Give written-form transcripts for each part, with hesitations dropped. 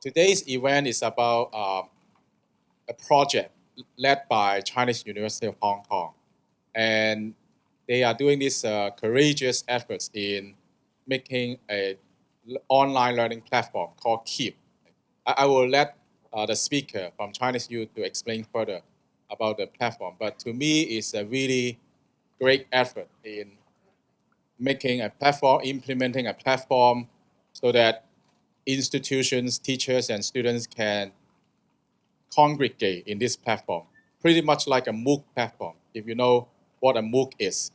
Today's event is about a project led by Chinese University of Hong Kong. And they are doing this courageous efforts in making an online learning platform called Keep. I will let the speaker from Chinese U to explain further about the platform. But to me, it's a really great effort in making a platform, implementing a platform so that institutions, teachers, and students can congregate in this platform, pretty much like a MOOC platform, if you know what a MOOC is.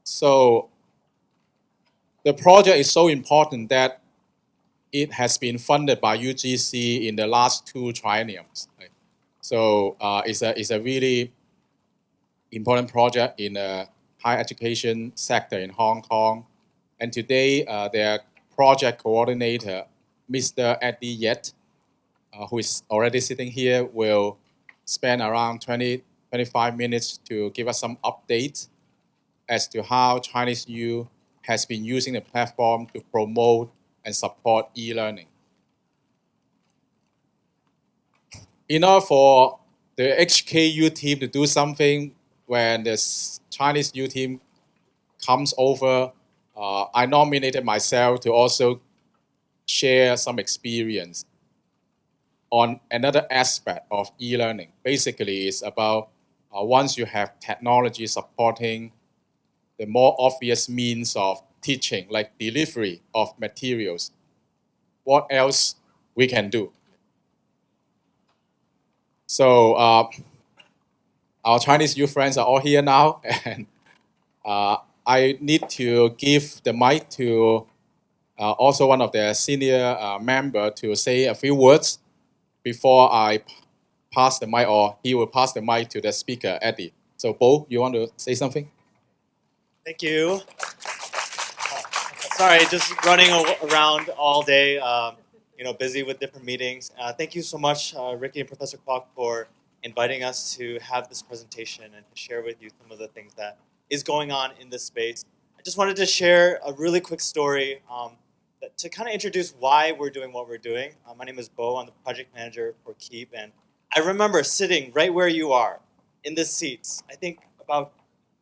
So the project is so important that it has been funded by UGC in the last 2 trienniums. So it's a really important project in the higher education sector in Hong Kong. And today, their project coordinator, Mr. Eddy, who is already sitting here, will spend around 25 minutes to give us some updates as to how Chinese U has been using the platform to promote and support e-learning. In order for the HKU team to do something, when the Chinese U team comes over, I nominated myself to also share some experience on another aspect of e-learning. Basically, it's about once you have technology supporting the more obvious means of teaching, like delivery of materials, what else we can do. So our Chinese youth friends are all here now, and I need to give the mic to also one of the senior member to say a few words before I pass the mic, or he will pass the mic to the speaker, Eddy. So Bo, you want to say something? Thank you. Sorry, just running around all day, busy with different meetings. Thank you so much, Ricky and Professor Kwok, for inviting us to have this presentation and to share with you some of the things that is going on in this space. I just wanted to share a really quick story to kind of introduce why we're doing what we're doing. My name is Bo. I'm the project manager for Keep, and I remember sitting right where you are in the seats. I think about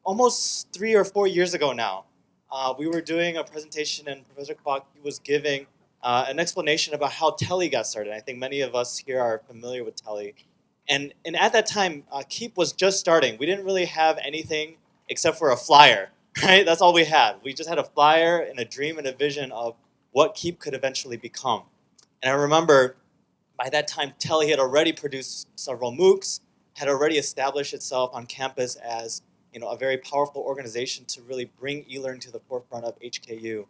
almost 3 or 4 years ago now. We were doing a presentation, and Professor Kwok was giving an explanation about how TELI got started. I think many of us here are familiar with TELI. And at that time, Keep was just starting. We didn't really have anything except for a flyer, right? That's all we had. We just had a flyer and a dream and a vision of what Keep could eventually become. And I remember by that time, TELI had already produced several MOOCs, had already established itself on campus as a very powerful organization to really bring e-learning to the forefront of HKU.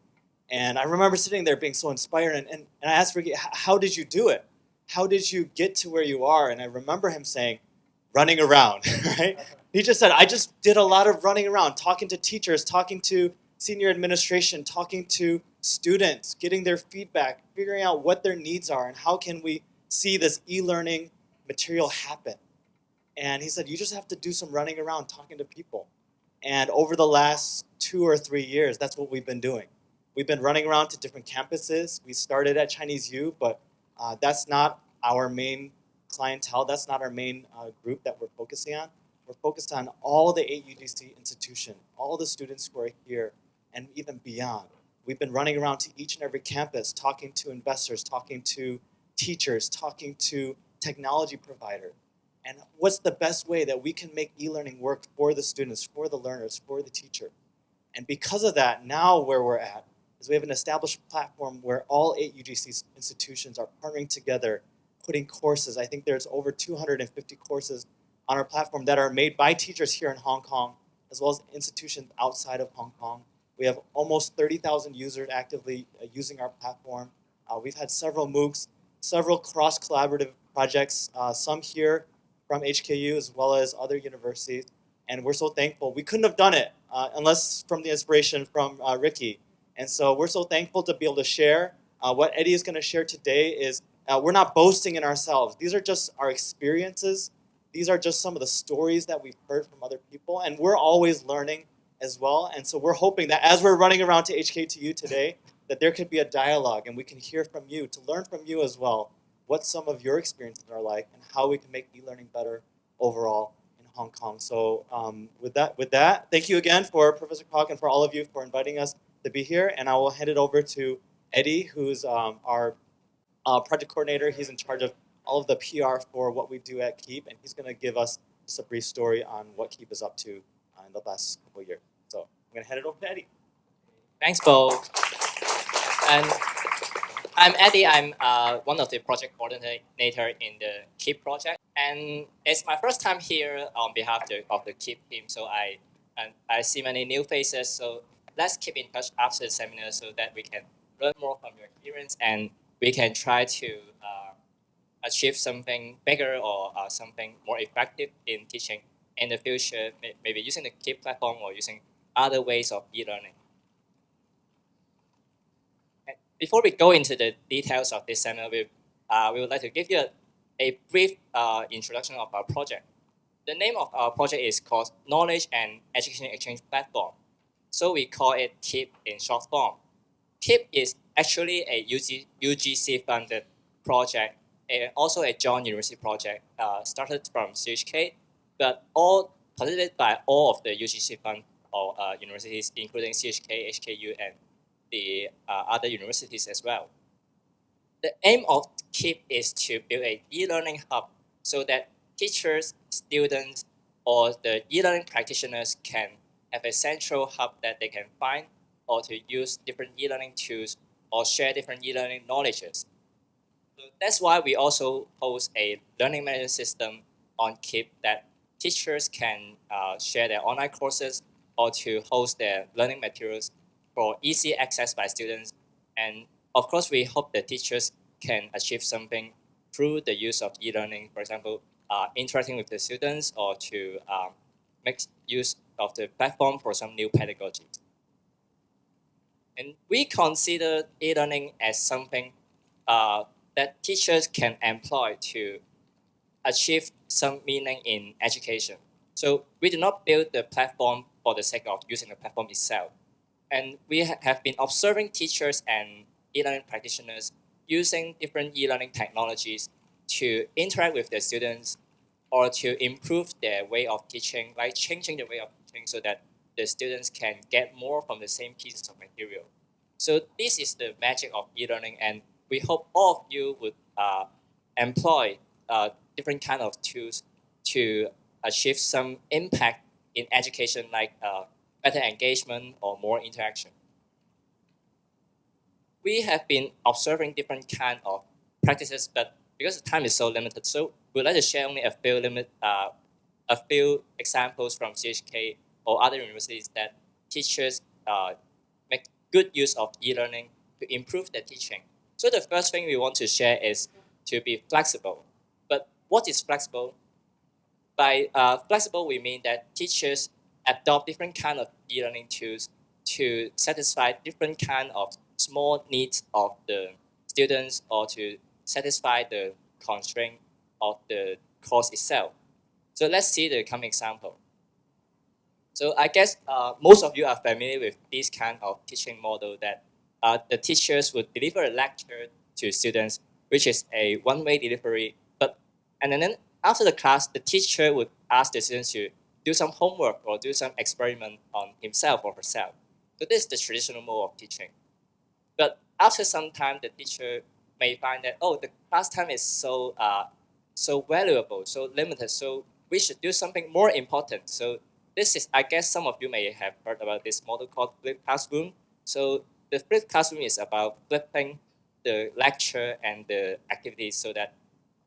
And I remember sitting there being so inspired, and I asked Ricky, how did you do it? How did you get to where you are? And I remember him saying, running around, right? He just said, I just did a lot of running around, talking to teachers, talking to senior administration, talking to students, getting their feedback, figuring out what their needs are, and how can we see this e-learning material happen. And he said, you just have to do some running around, talking to people. And over the last 2 or 3 years, that's what we've been doing. We've been running around to different campuses. We started at Chinese U, but that's not our main clientele. That's not our main group that we're focusing on. We're focused on all the 8 UGC institutions, all the students who are here, and even beyond. We've been running around to each and every campus, talking to investors, talking to teachers, talking to technology providers. And what's the best way that we can make e-learning work for the students, for the learners, for the teacher? And because of that, now where we're at is we have an established platform where all 8 UGC institutions are partnering together, putting courses. I think there's over 250 courses on our platform that are made by teachers here in Hong Kong, as well as institutions outside of Hong Kong. We have almost 30,000 users actively using our platform. We've had several MOOCs, several cross-collaborative projects, some here from HKU as well as other universities, and we're so thankful. We couldn't have done it unless from the inspiration from Ricky, and so we're so thankful to be able to share. What Eddy is going to share today is we're not boasting in ourselves. These are just our experiences. These are just some of the stories that we've heard from other people, and we're always learning as well. And so we're hoping that as we're running around to HKTU today, that there could be a dialogue and we can hear from you, to learn from you as well, what some of your experiences are like and how we can make e-learning better overall in Hong Kong. So with that, thank you again for Professor Kwok and for all of you for inviting us to be here. And I will hand it over to Eddy, who's our project coordinator. He's in charge of all of the PR for what we do at Keep, and he's going to give us just a brief story on what Keep is up to in the last couple of years. So I'm going to hand it over to Eddy. Thanks, Bo. And I'm Eddy. I'm one of the project coordinator in the Keep project, and it's my first time here on behalf of the Keep team. So I see many new faces. So let's keep in touch after the seminar so that we can learn more from your experience and we can try to achieve something bigger or something more effective in teaching in the future, maybe using the Keep platform or using other ways of e-learning. Before we go into the details of this seminar, we would like to give you a brief introduction of our project. The name of our project is called Knowledge and Education Exchange Platform. So we call it KEEP in short form. KEEP is actually a UGC-funded project, and also a joint university project started from CHK, but all participated by all of the UGC fund or universities, including CHK, HKU, and the other universities as well. The aim of KEEP is to build an e-learning hub so that teachers, students, or the e-learning practitioners can have a central hub that they can find or to use different e-learning tools or share different e-learning knowledges. So that's why we also host a learning management system on KEEP that teachers can share their online courses or to host their learning materials for easy access by students. And of course, we hope the teachers can achieve something through the use of e-learning, for example, interacting with the students or to make use of the platform for some new pedagogies. And we consider e-learning as something that teachers can employ to achieve some meaning in education. So we do not build the platform for the sake of using the platform itself. And we have been observing teachers and e-learning practitioners using different e-learning technologies to interact with their students or to improve their way of teaching, like changing the way of teaching so that the students can get more from the same pieces of material. So this is the magic of e-learning, and we hope all of you would employ different kind of tools to achieve some impact in education, like better engagement or more interaction. We have been observing different kind of practices, but because the time is so limited, so we'd like to share only a few examples from CHK or other universities that teachers make good use of e-learning to improve their teaching. So the first thing we want to share is to be flexible. But what is flexible? By flexible, we mean that teachers adopt different kind of e-learning tools to satisfy different kind of small needs of the students or to satisfy the constraint of the course itself. So let's see the coming example. So I guess most of you are familiar with this kind of teaching model that the teachers would deliver a lecture to students, which is a one-way delivery. And then after the class, the teacher would ask the students to do some homework or do some experiment on himself or herself. So this is the traditional mode of teaching. But after some time, the teacher may find that, oh, the class time is so valuable, so limited, so we should do something more important. So this is, I guess some of you may have heard about this model called flipped classroom. So the flipped classroom is about flipping the lecture and the activities so that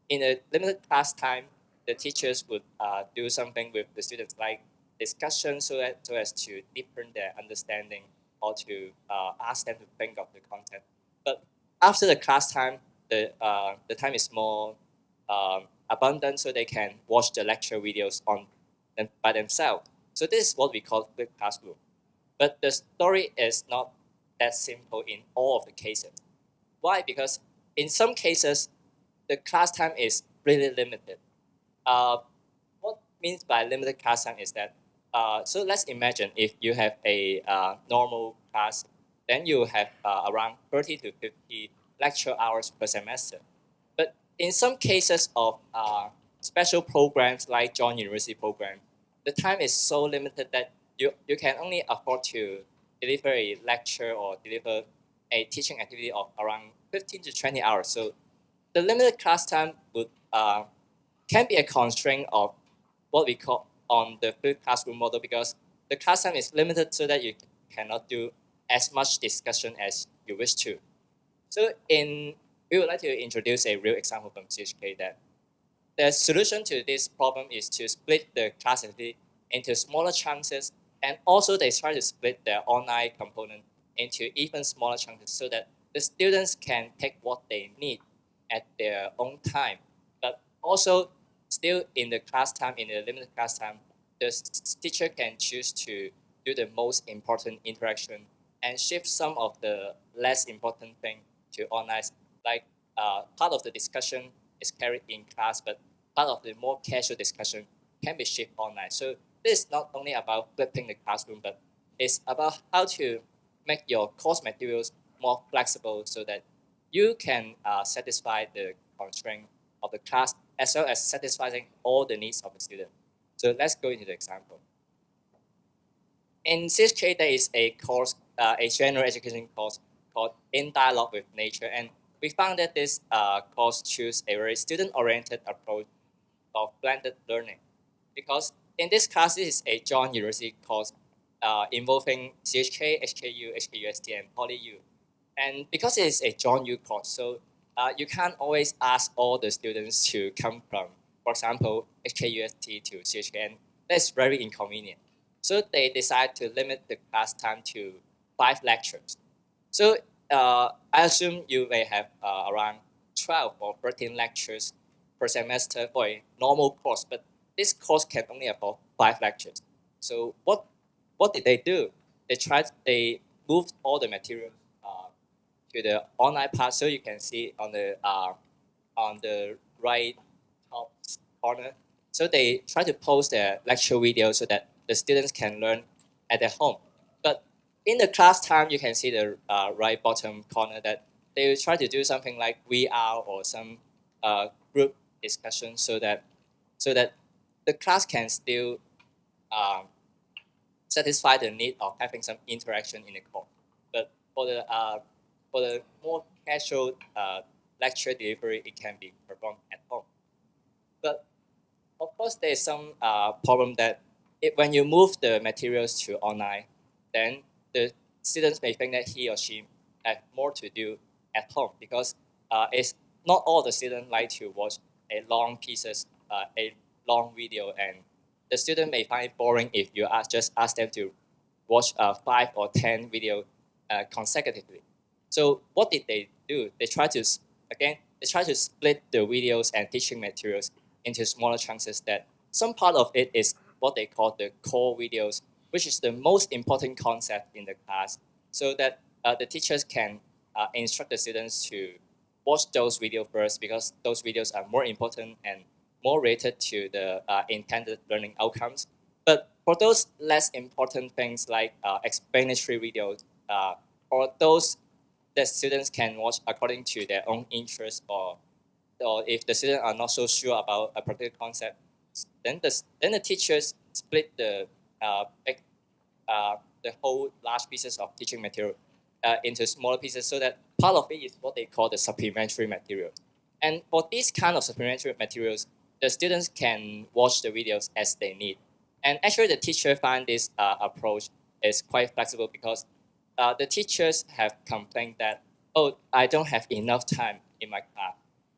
in a limited class time, the teachers would do something with the students like discussion so as to deepen their understanding or to ask them to think of the content. But after the class time, the time is more abundant so they can watch the lecture videos by themselves. So this is what we call flipped classroom. But the story is not that simple in all of the cases. Why? Because in some cases, the class time is really limited. What means by limited class time is that, so let's imagine if you have a normal class then you have around 30 to 50 lecture hours per semester. But in some cases of special programs like John University program, the time is so limited that you can only afford to deliver a lecture or deliver a teaching activity of around 15 to 20 hours. So the limited class time would can be a constraint of what we call on the fluid classroom model, because the class time is limited so that you cannot do as much discussion as you wish to. So we would like to introduce a real example from CHK that the solution to this problem is to split the class activity into smaller chunks, and also they try to split the online component into even smaller chunks so that the students can take what they need at their own time. But also, still in the class time, in the limited class time, the teacher can choose to do the most important interaction and shift some of the less important thing to online. Like part of the discussion is carried in class, but part of the more casual discussion can be shifted online. So this is not only about flipping the classroom, but it's about how to make your course materials more flexible so that you can satisfy the constraint of the class as well as satisfying all the needs of the student. So let's go into the example. In CHK, there is a course, a general education course called In Dialogue with Nature, and we found that this course chooses a very student-oriented approach of blended learning, because in this class, this is a John University course involving CHK, HKU, HKUST, and PolyU. And because it is a John U course, so you can't always ask all the students to come from, for example, HKUST to CHK, and that's very inconvenient. So they decide to limit the class time to 5 lectures. So I assume you may have around 12 or 13 lectures per semester for a normal course, but this course can only afford 5 lectures. So what did they do? They moved all the materials to the online part. So you can see on the right top corner. So they try to post their lecture video so that the students can learn at their home. But in the class time, you can see the right bottom corner that they will try to do something like VR or some group discussion so that the class can still satisfy the need of having some interaction in the course. But for the more casual lecture delivery, it can be performed at home. But of course, there's some problem that when you move the materials to online, then the students may think that he or she have more to do at home, because it's not all the students like to watch a long pieces, a long video, and the student may find it boring if you just ask them to watch 5 or 10 videos consecutively. So what did they do? They try to split the videos and teaching materials into smaller chunks. That some part of it is what they call the core videos, which is the most important concept in the class, so that the teachers can instruct the students to watch those videos first, because those videos are more important and more related to the intended learning outcomes. But for those less important things like explanatory videos, or those that students can watch according to their own interest, or if the students are not so sure about a particular concept, then the teachers split the whole large pieces of teaching material into smaller pieces, so that part of it is what they call the supplementary material. And for these kind of supplementary materials, the students can watch the videos as they need. And actually, the teacher find this approach is quite flexible, because the teachers have complained that, oh, I don't have enough time in my class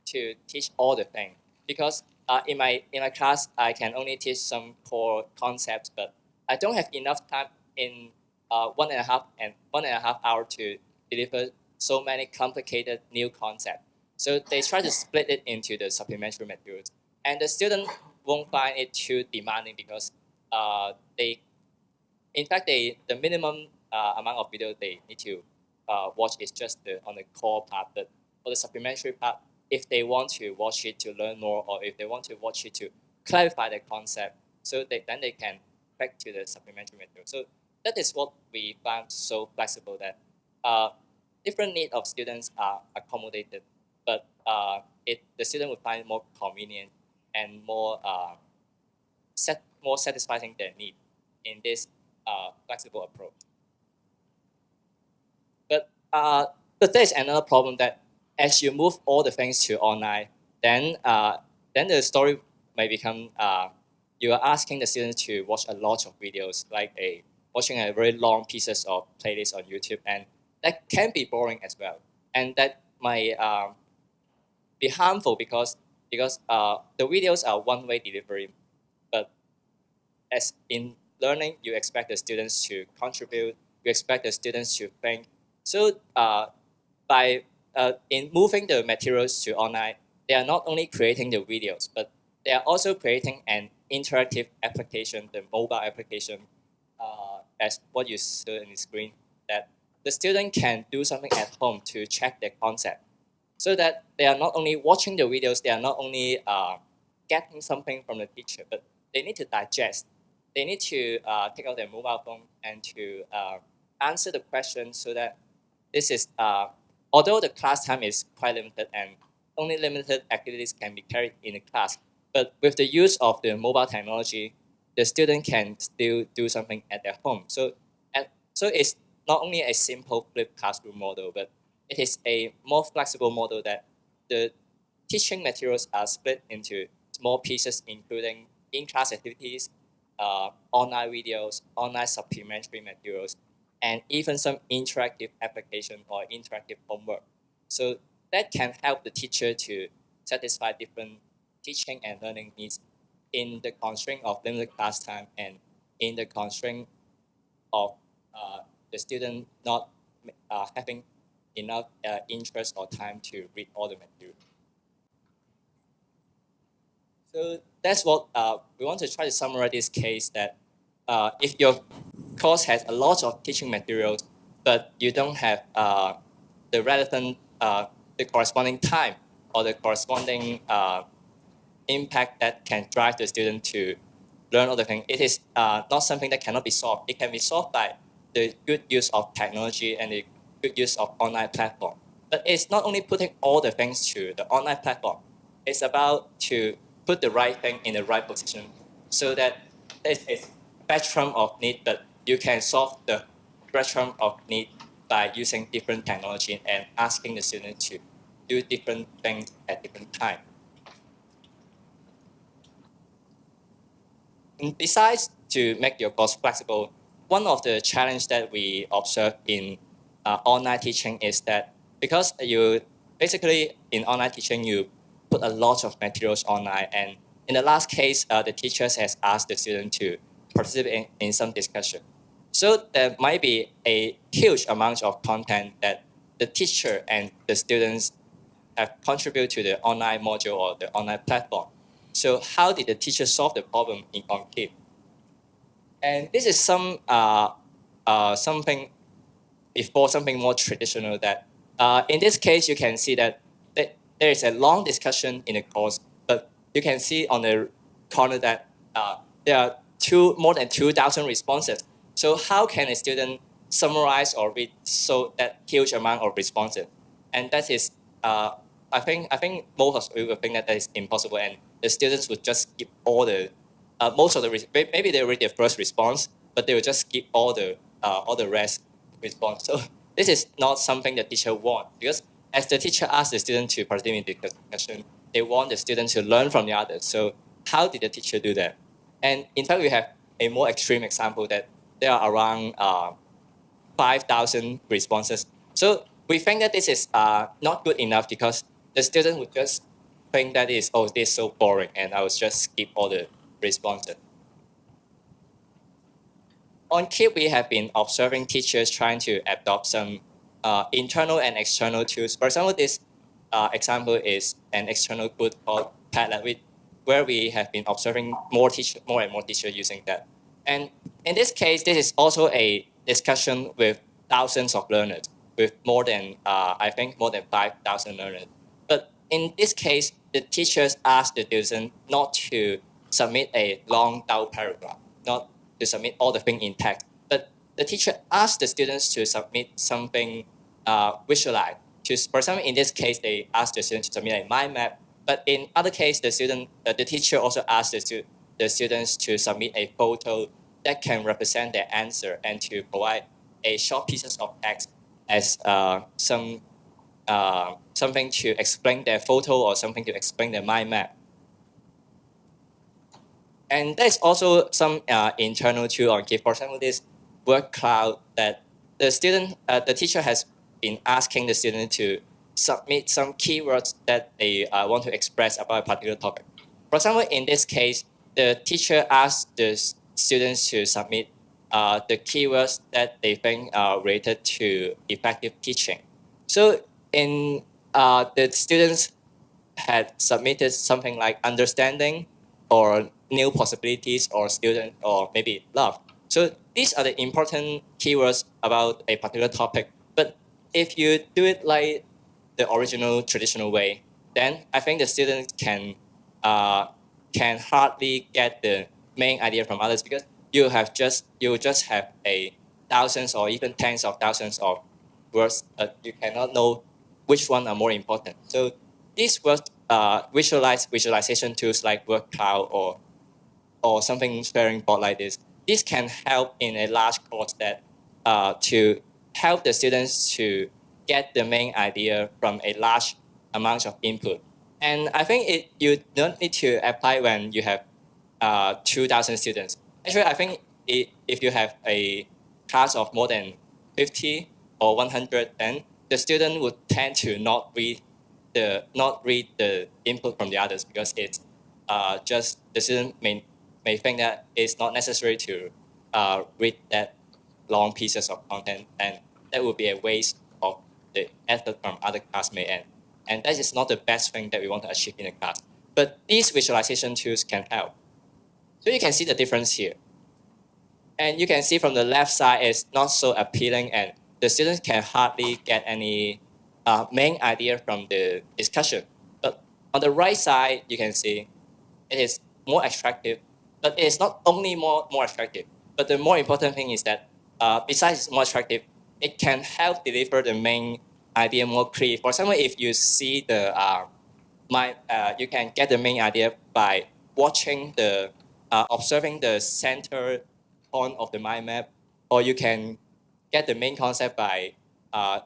to teach all the things, because in my class I can only teach some core concepts, but I don't have enough time in 1.5 hours to deliver so many complicated new concepts. So they try to split it into the supplementary materials, and the student won't find it too demanding, because the minimum amount of video they need to watch is just on the core part. But for the supplementary part, if they want to watch it to learn more, or if they want to watch it to clarify the concept, so then they can back to the supplementary material. So that is what we found so flexible, that different needs of students are accommodated, but the student will find more convenient and more satisfying their need in this flexible approach. But there's another problem that as you move all the things to online, then the story may become you are asking the students to watch a lot of videos, like watching a very long pieces of playlists on YouTube, and that can be boring as well, and that might be harmful because the videos are one-way delivery, but as in learning, you expect the students to contribute, you expect the students to think. So by in moving the materials to online, they are not only creating the videos, but they are also creating an interactive application, the mobile application, as what you see on the screen, that the student can do something at home to check their concept, so that they are not only watching the videos, they are not only getting something from the teacher, but they need to digest. They need to take out their mobile phone and to answer the question, so that this is, although the class time is quite limited and only limited activities can be carried in the class, but with the use of the mobile technology, the student can still do something at their home. So it's not only a simple flipped classroom model, but it is a more flexible model that the teaching materials are split into small pieces, including in-class activities, online videos, online supplementary materials, and even some interactive application or interactive homework. So that can help the teacher to satisfy different teaching and learning needs in the constraint of limited class time and in the constraint of the student not having enough interest or time to read all the material. So that's what we want to try to summarize this case, that if your course has a lot of teaching materials, but you don't have the relevant, the corresponding time or the corresponding impact that can drive the student to learn all the things, it is not something that cannot be solved. It can be solved by the good use of technology and the good use of online platform. But it's not only putting all the things to the online platform. It's about to put the right thing in the right position, so that there's a spectrum of need, but you can solve the spectrum of need by using different technology and asking the student to do different things at different time. And besides to make your course flexible, one of the challenges that we observe in online teaching is that because you basically in online teaching, you put a lot of materials online, and in the last case, the teachers has asked the student to participate in some discussion. So there might be a huge amount of content that the teacher and the students have contributed to the online module or the online platform. So how did the teacher solve the problem on Keep? And this is something before something more traditional, that in this case, you can see that there is a long discussion in the course, but you can see on the corner that there are more than 2,000 responses. So how can a student summarize or read so that huge amount of responses? And that is, I think most of us will think that is impossible, and the students would just skip all the most of the maybe they read their first response, but they will just skip all the rest response. So this is not something the teacher wants, because as the teacher asks the student to participate in the discussion, they want the student to learn from the others. So how did the teacher do that? And in fact, we have a more extreme example that there are around 5,000 responses. So we think that this is not good enough, because the student would just think that this is so boring, and I will just skip all the responses. On Keep, we have been observing teachers trying to adopt some internal and external tools. For example, this example is an external tool called Padlet, where we have been observing more and more teachers using that. And in this case, this is also a discussion with thousands of learners, with more than, I think, more than 5,000 learners. But in this case, the teachers asked the student not to submit a long dull paragraph, not to submit all the things in text, but the teacher asks the students to submit something visualized. For example, in this case, they ask the students to submit a mind map. But in other case, the teacher also asks the students to submit a photo that can represent their answer and to provide a short pieces of text as something to explain their photo or something to explain their mind map. And there's also some internal tool on Give. For example, this word cloud that the teacher has been asking the student to submit some keywords that they want to express about a particular topic. For example, in this case, the teacher asked the students to submit the keywords that they think are related to effective teaching. So the students had submitted something like understanding or new possibilities or student or maybe love. So these are the important keywords about a particular topic. But if you do it like the original traditional way, then I think the students can hardly get the main idea from others because you just have a thousands or even tens of thousands of words, but you cannot know which one are more important. So these words visualization tools like word cloud or something sparing board like this. This can help in a large course that to help the students to get the main idea from a large amount of input. And I think you don't need to apply when you have 2,000 students. Actually, I think if you have a class of more than 50 or 100, then the student would tend to not read the input from the others because it's just the student may think that it's not necessary to read that long pieces of content, and that would be a waste of the effort from other classmates, and that is not the best thing that we want to achieve in a class. But these visualization tools can help. So you can see the difference here. And you can see from the left side it's not so appealing and the students can hardly get any main idea from the discussion. But on the right side, you can see it is more attractive, but it is not only more attractive, but the more important thing is that besides it's more attractive, it can help deliver the main idea more clear. For example, if you see you can get the main idea by watching observing the center point of the mind map, or you can get the main concept by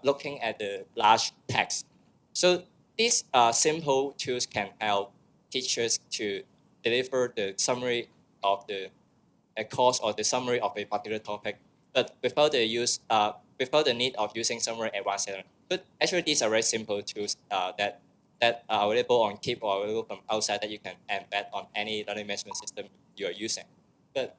looking at the large text. So these simple tools can help teachers to deliver the summary of a course or the summary of a particular topic, but without the need of using some very advanced setup. But actually, these are very simple tools that are available on Keep or available from outside that you can embed on any learning management system you are using. But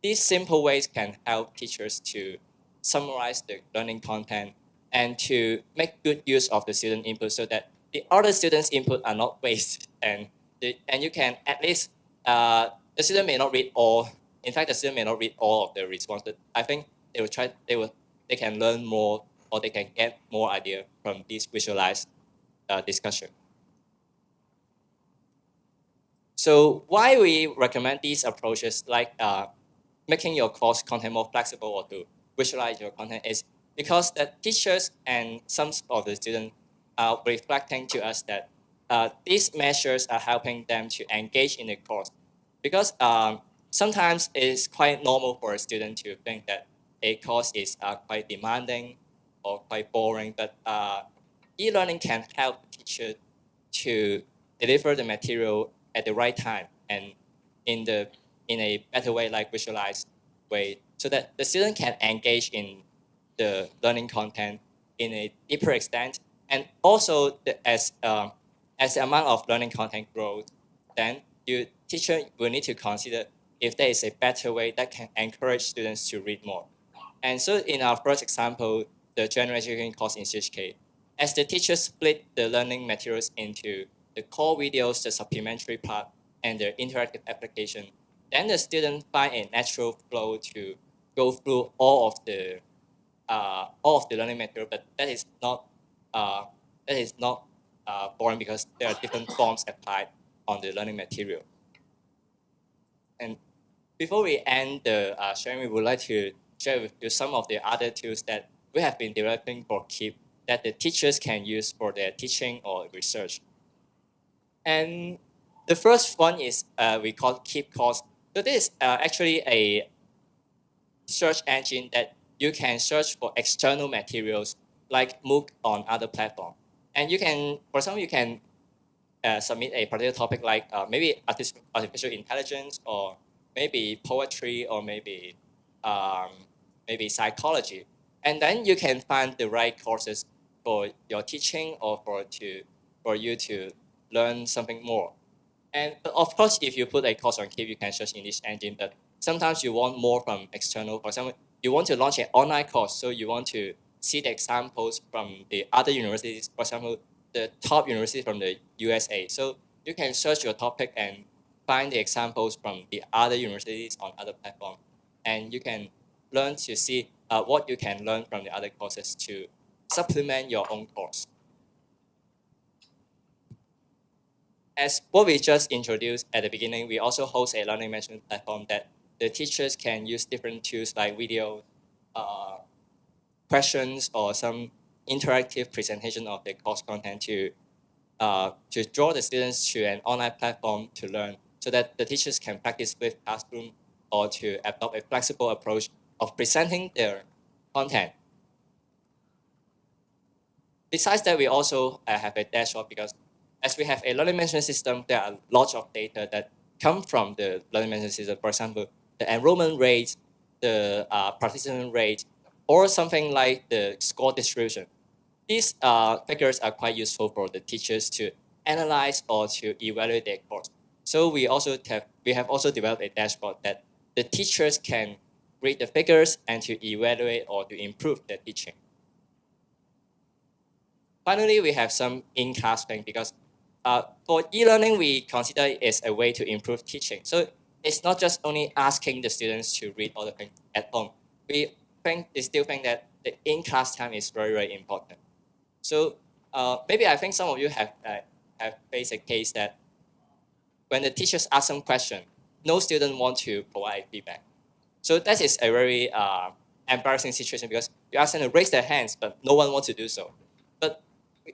these simple ways can help teachers to summarize the learning content and to make good use of the student input so that the other students' input are not wasted and you can at least the student may not read all. In fact, the student may not read all of the responses. I think they can learn more or they can get more idea from this visualized discussion. So why we recommend these approaches like making your course content more flexible or to visualize your content is because the teachers and some of the students are reflecting to us that these measures are helping them to engage in the course. Because sometimes it's quite normal for a student to think that a course is quite demanding or quite boring, but e-learning can help teachers to deliver the material at the right time and in a better way, like visualized way, so that the student can engage in the learning content in a deeper extent. And also, as the amount of learning content grows, then your teacher will need to consider if there is a better way that can encourage students to read more. And so in our first example, the general education course in CHK, as the teachers split the learning materials into the core videos, the supplementary part, and the interactive application, then the students find a natural flow to go through all of the learning material. But that is not boring because there are different forms applied on the learning material. And before we end the sharing, we would like to share with you some of the other tools that we have been developing for KEEP that the teachers can use for their teaching or research. And the first one is we call Keep Course. So this is actually a search engine that you can search for external materials like MOOC on other platforms. And you can, for example, you can submit a particular topic like maybe artificial intelligence or maybe poetry or um, maybe psychology. And then you can find the right courses for your teaching or for you to learn something more. And of course, if you put a course on Keep, you can search in this engine, but sometimes you want more from external. For example, you want to launch an online course, so you want to see the examples from the other universities, for example, the top universities from the USA. So you can search your topic and find the examples from the other universities on other platforms. And you can learn to see what you can learn from the other courses to supplement your own course. As what we just introduced at the beginning, we also host a learning management platform that the teachers can use different tools like video, questions, or some interactive presentation of the course content to draw the students to an online platform to learn so that the teachers can practice with classroom or to adopt a flexible approach of presenting their content. Besides that, we also have a dashboard because as we have a learning management system, there are lots of data that come from the learning management system. For example, the enrollment rate, the participant rate, or something like the score distribution. These figures are quite useful for the teachers to analyze or to evaluate their course. So we have also developed a dashboard that the teachers can read the figures and to evaluate or to improve their teaching. Finally, we have some in-class thing because for e-learning, we consider it as a way to improve teaching. So it's not just only asking the students to read all the things at home. We still think that the in-class time is very, very important. So maybe I think some of you have faced a case that when the teachers ask some question, no student want to provide feedback. So that is a very embarrassing situation because you ask them to raise their hands, but no one wants to do so.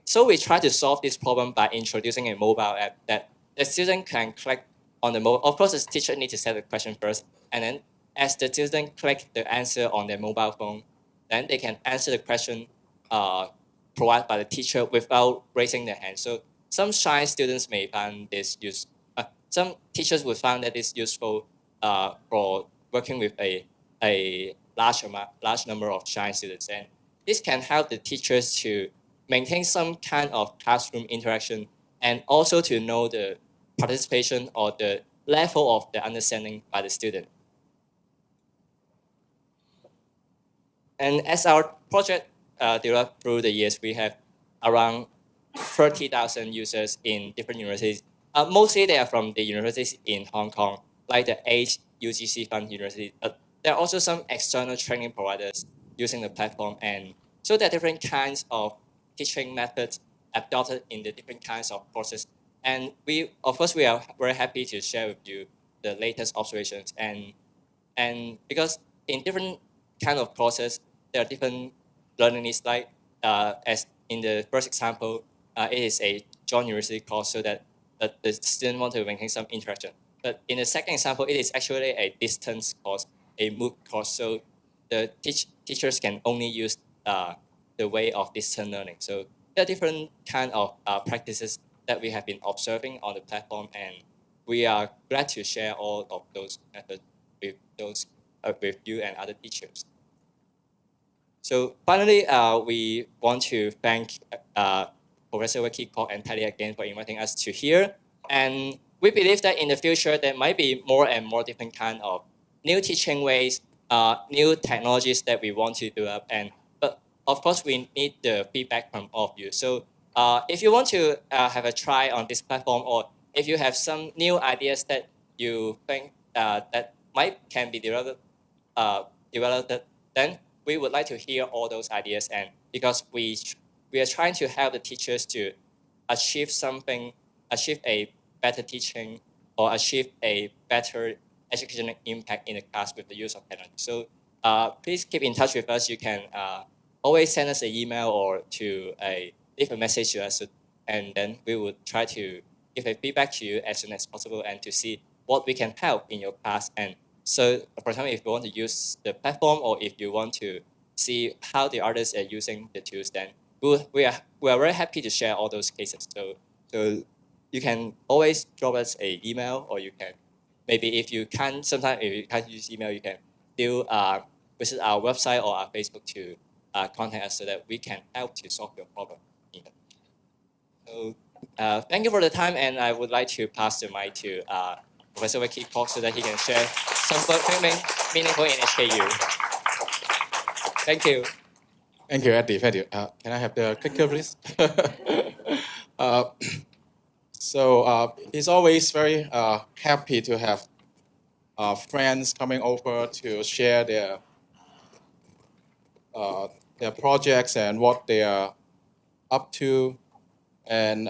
So we try to solve this problem by introducing a mobile app that the student can click on the mobile. Of course, the teacher needs to set the question first, and then as the student click the answer on their mobile phone, then they can answer the question provided by the teacher without raising their hand. So some shy students may find this useful. Some teachers would find that it's useful for working with a large number of shy students, and this can help the teachers to maintain some kind of classroom interaction and also to know the participation or the level of the understanding by the student. And as our project developed through the years, we have around 30,000 users in different universities. Mostly they are from the universities in Hong Kong, like the 8 UGC Fund University. But there are also some external training providers using the platform. And so there are different kinds of teaching methods adopted in the different kinds of courses. And of course, we are very happy to share with you the latest observations. And because in different kind of courses, there are different learning needs. Like as in the first example, it is a joint university course so that the student want to maintain some interaction. But in the second example, it is actually a distance course, a MOOC course. So the teachers can only use the way of distance learning. So there are different kind of practices that we have been observing on the platform, and we are glad to share all of those methods with you and other teachers. So finally, we want to thank Professor Ricky Kwok and TELI again for inviting us to here. And we believe that in the future, there might be more and more different kind of new teaching ways, new technologies that we want to develop. But of course, we need the feedback from all of you. So if you want to have a try on this platform, or if you have some new ideas that you think that can be developed, then we would like to hear all those ideas. And because we are trying to help the teachers to achieve a better teaching or achieve a better educational impact in the class with the use of technology. So please keep in touch with us. You can always send us an email or leave a message to us, and then we will try to give a feedback to you as soon as possible and to see what we can help in your class. And so, for example, if you want to use the platform or if you want to see how the others are using the tools, then we are very happy to share all those cases. So you can always drop us an email, or you can maybe if you can't use email, you can still visit our website or our Facebook to contact us so that we can help to solve your problem. So thank you for the time, and I would like to pass the mic to Professor Ricky Kwok so that he can share something meaningful in HKU. Thank you. Thank you, Eddy. Thank you. Can I have the clicker, please? He's always very happy to have friends coming over to share their projects and what they are up to. And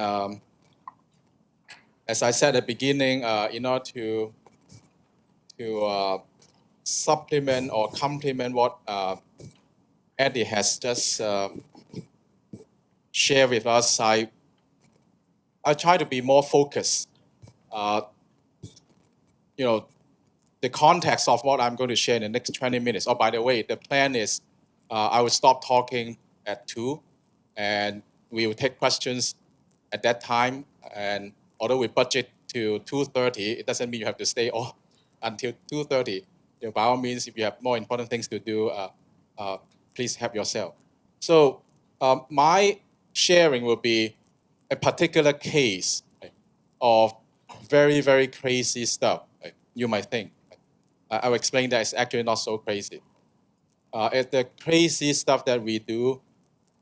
as I said at the beginning, in order to supplement or complement what Eddy has just shared with us, I try to be more focused. The context of what I'm going to share in the next 20 minutes. Oh, by the way, the plan is I will stop talking at 2, and we will take questions at that time. And although we budget to 2:30, it doesn't mean you have to stay all until 2:30. By all means, if you have more important things to do, please help yourself. So my sharing will be a particular case of very, very crazy stuff, you might think. I'll explain that it's actually not so crazy. It's the crazy stuff that we do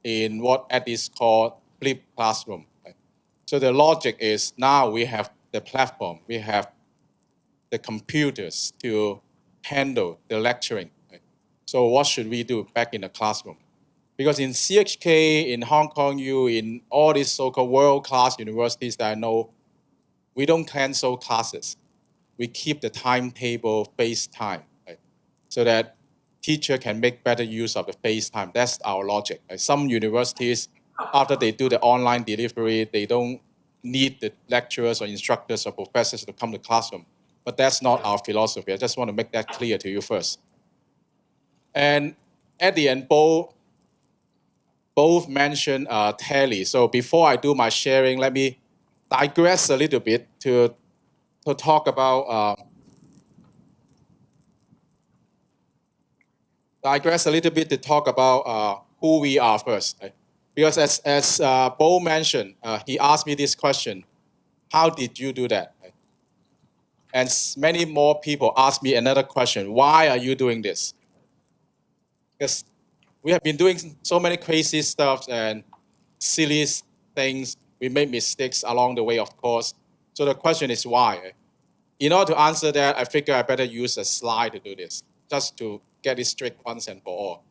in what Eddy is called flipped classroom. So the logic is now we have the platform, we have the computers to handle the lecturing. So what should we do back in the classroom? Because in CHK, in Hong Kong U, in all these so-called world-class universities that I know, we don't cancel classes. We keep the timetable face time, so that teacher can make better use of the face time. That's our logic. Some universities, after they do the online delivery, they don't need the lecturers or instructors or professors to come to classroom. But that's not our philosophy. I just want to make that clear to you first. And Eddy and both mentioned TELI. So before I do my sharing, let me digress a little bit to talk about who we are first. Because as Bo mentioned, he asked me this question: how did you do that? And many more people ask me another question: why are you doing this? Because we have been doing so many crazy stuff and silly things. We made mistakes along the way, of course. So the question is why? In order to answer that, I figure I better use a slide to do this, just to get it straight once and for all.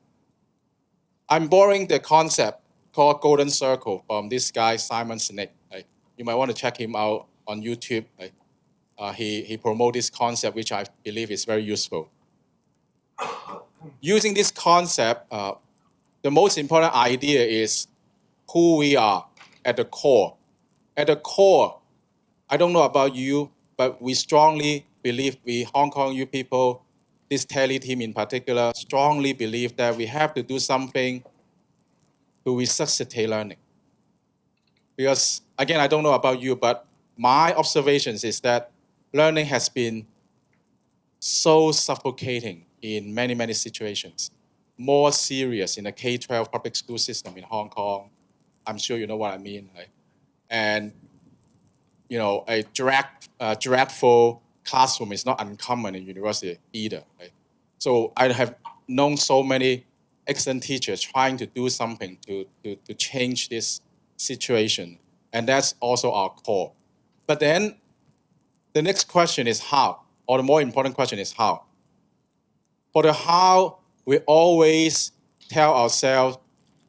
I'm borrowing the concept called Golden Circle from this guy, Simon Sinek. You might want to check him out on YouTube. He promotes this concept, which I believe is very useful. Using this concept, the most important idea is who we are at the core. At the core, I don't know about you, but we strongly believe, we Hong Kong U people, this TELI team in particular, strongly believe that we have to do something to resuscitate learning. Because, again, I don't know about you, but my observations is that learning has been so suffocating in many, many situations. More serious in the K-12 public school system in Hong Kong. I'm sure you know what I mean. Right? And, a dreadful classroom is not uncommon in university either. Right? So I have known so many excellent teachers trying to do something to change this situation. And that's also our core. But then the next question is how, or the more important question is how. For the how, we always tell ourselves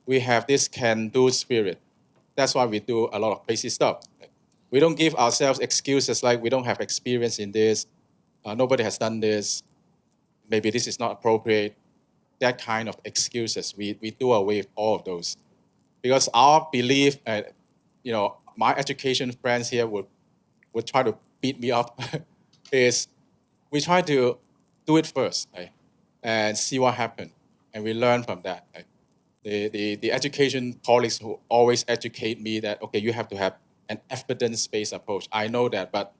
we have this can-do spirit. That's why we do a lot of crazy stuff. We don't give ourselves excuses like we don't have experience in this, nobody has done this, maybe this is not appropriate. that kind of excuses. We do away with all of those. Because our belief, my education friends here would try to beat me up, is we try to do it first, right? And see what happens. And we learn from that. Right? The education colleagues who always educate me that, okay, you have to have an evidence-based approach. I know that, but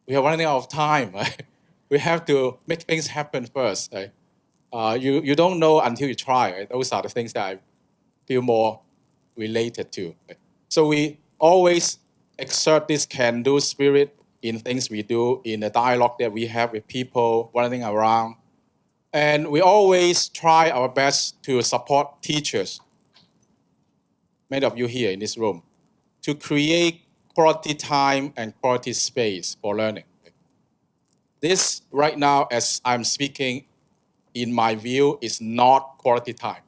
we are running out of time. Right? We have to make things happen first. Right? You don't know until you try. Right? Those are the things that I feel more related to. Right? So we always exert this can-do spirit in things we do, in the dialogue that we have with people running around. And we always try our best to support teachers, many of you here in this room, to create quality time and quality space for learning. This right now, as I'm speaking, in my view, is not quality time.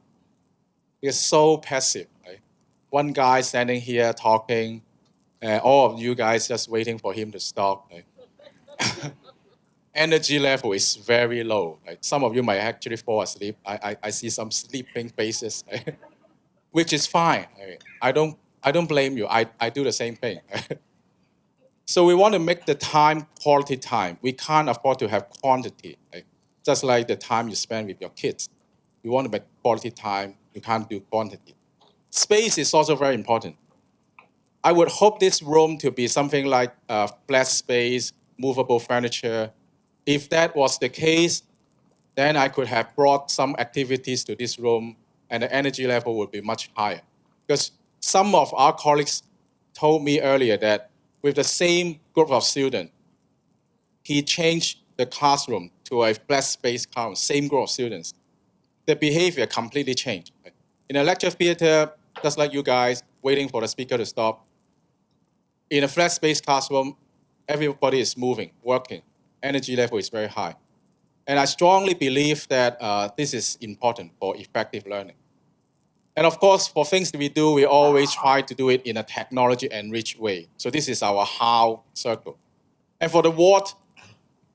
It's so passive. Right? One guy standing here talking, all of you guys just waiting for him to stop. Right? Energy level is very low. Right? Some of you might actually fall asleep. I see some sleeping faces, right? Which is fine. Right? I don't blame you. I do the same thing. Right? So we want to make the time quality time. We can't afford to have quantity. Right? Just like the time you spend with your kids. You want to make quality time. You can't do quantity. Space is also very important. I would hope this room to be something like a flat space, movable furniture. If that was the case, then I could have brought some activities to this room and the energy level would be much higher. Because some of our colleagues told me earlier that with the same group of students, he changed the classroom to a flat space classroom, same group of students. The behavior completely changed. In a lecture theater, just like you guys, waiting for the speaker to stop. In a flat space classroom, everybody is moving, working. Energy level is very high. And I strongly believe that this is important for effective learning. And of course, for things that we do, we always try to do it in a technology-enriched way. So this is our how circle. And for the what,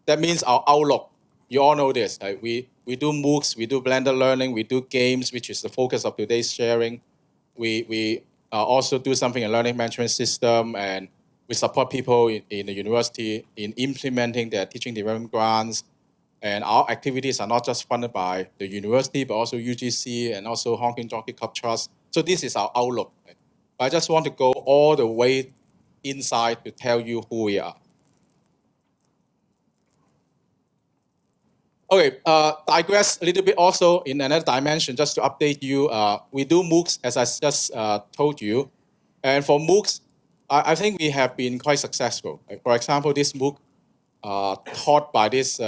that means our outlook. You all know this. Right? We do MOOCs, we do blended learning, we do games, which is the focus of today's sharing. We also do something in learning management system, and we support people in the university in implementing their teaching development grants. And our activities are not just funded by the university, but also UGC and also Hong Kong Jockey Club Trust. So this is our outlook. Right? I just want to go all the way inside to tell you who we are. Okay, digress a little bit also in another dimension, just to update you. We do MOOCs, as I just told you. And for MOOCs, I think we have been quite successful. Right? For example, this MOOC taught by this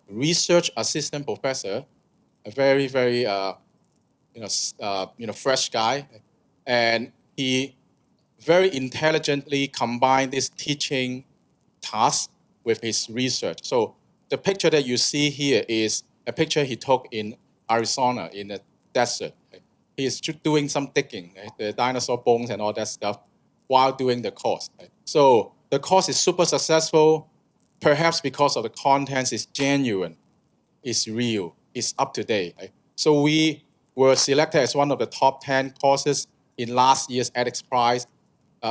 research assistant professor, a very, very fresh guy. And he very intelligently combined this teaching task with his research. So the picture that you see here is a picture he took in Arizona in the desert. He is doing some digging, the dinosaur bones and all that stuff, while doing the course. So the course is super successful, perhaps because of the contents is genuine, is real, is up to date. So we were selected as one of the top 10 courses in last year's edX Prize.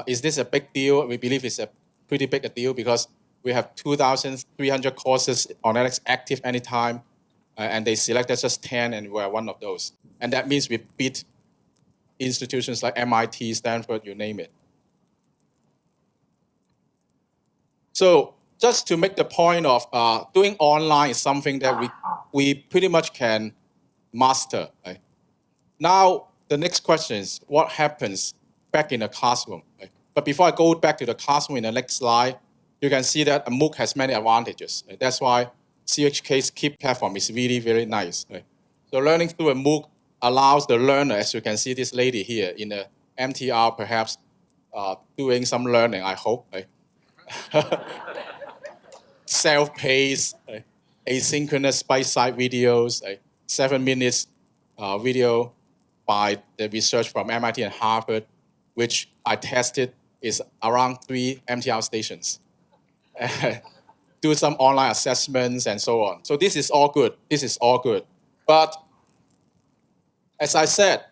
Is this a big deal? We believe it's a pretty big a deal because we have 2,300 courses on edX active anytime, and they selected just 10, and we're one of those. And that means we beat institutions like MIT, Stanford, you name it. So just to make the point of doing online is something that we pretty much can master. Right? Now, the next question is, what happens back in the classroom? Right? But before I go back to the classroom in the next slide, you can see that a MOOC has many advantages. Right? That's why CHK's KEEP platform is really, very nice. Right? So learning through a MOOC allows the learner, as you can see this lady here in the MTR, perhaps doing some learning, I hope. Right? Self-paced, right? Asynchronous bite-sized videos, 7 minutes video by the research from MIT and Harvard, which I tested is around 3 MTR stations. Do some online assessments and so on. So this is all good. This is all good. But As I said,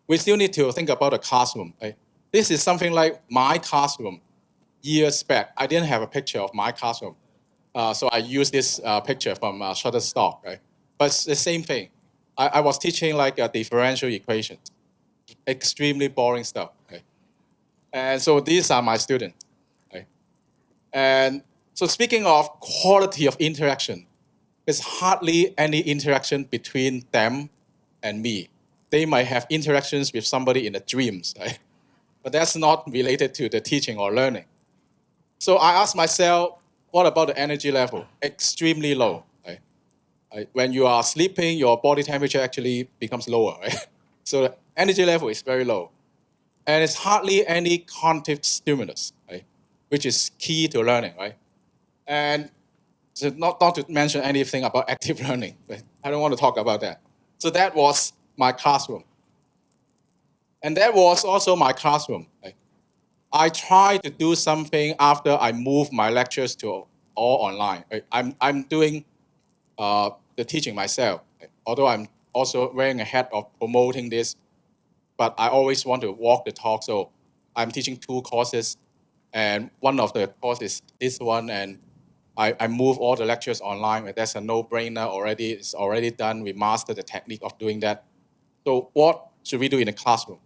we still need to think about the classroom. Right? This is something like my classroom years back. I didn't have a picture of my classroom. So I used this picture from Shutterstock. Right? But it's the same thing. I was teaching like a differential equations, extremely boring stuff. Right? And so these are my students. Right? And so speaking of quality of interaction, there's hardly any interaction between them and me. They might have interactions with somebody in the dreams, right? But that's not related to the teaching or learning. So I asked myself, what about the energy level? Extremely low. Right? When you are sleeping, your body temperature actually becomes lower. Right? So the energy level is very low. And it's hardly any cognitive stimulus, right? Which is key to learning, right? And so not to mention anything about active learning, but I don't want to talk about that. So that was my classroom. And that was also my classroom. Right? I tried to do something after I moved my lectures to all online. Right? I'm doing the teaching myself, right? Although I'm also wearing ahead of promoting this, but I always want to walk the talk. So I'm teaching 2 courses, and one of the courses is this one, and I move all the lectures online. That's a no-brainer already. It's already done. We mastered the technique of doing that. So what should we do in the classroom?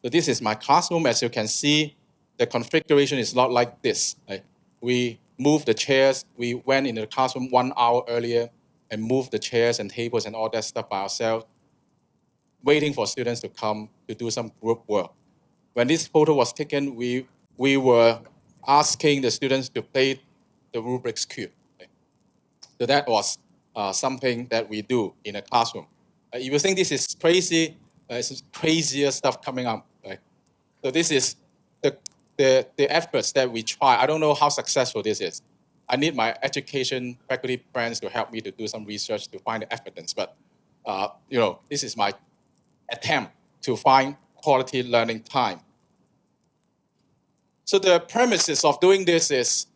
So this is my classroom. As you can see, the configuration is not like this. Right? We moved the chairs. We went into the classroom 1 hour earlier and moved the chairs and tables and all that stuff by ourselves, waiting for students to come to do some group work. When this photo was taken, we were asking the students to play the Rubik's Cube. Right? So that was something that we do in a classroom. If you think this is crazy, it's crazier stuff coming up. Right? So this is the efforts that we try. I don't know how successful this is. I need my education faculty friends to help me to do some research to find the evidence. But this is my attempt to find quality learning time. So the premises of doing this is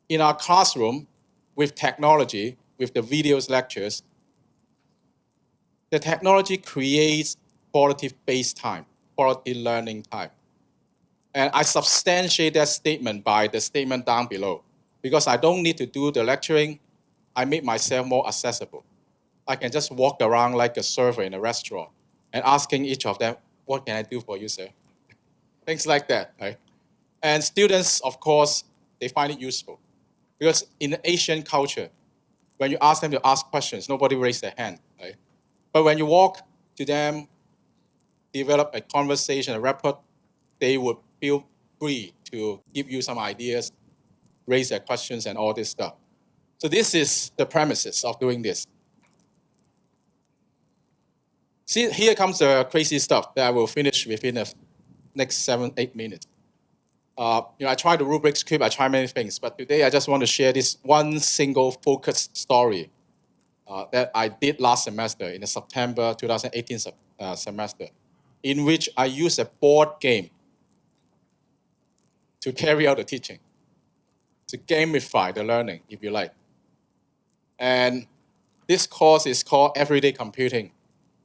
in our classroom with technology, with the videos lectures, the technology creates quality-based time, quality learning time. And I substantiate that statement by the statement down below. Because I don't need to do the lecturing, I make myself more accessible. I can just walk around like a server in a restaurant and asking each of them, what can I do for you, sir? Things like that, right? And students, of course, they find it useful. Because in Asian culture, when you ask them to ask questions, nobody raises their hand, right? But when you walk to them, develop a conversation, a rapport, they would feel free to give you some ideas, raise their questions, and all this stuff. So this is the premises of doing this. See, here comes the crazy stuff that I will finish within the next 7-8 minutes. I tried the Rubik's Cube, I tried many things, but today I just want to share this one single focused story that I did last semester in the September 2018 semester, in which I used a board game to carry out the teaching, to gamify the learning, if you like. And this course is called Everyday Computing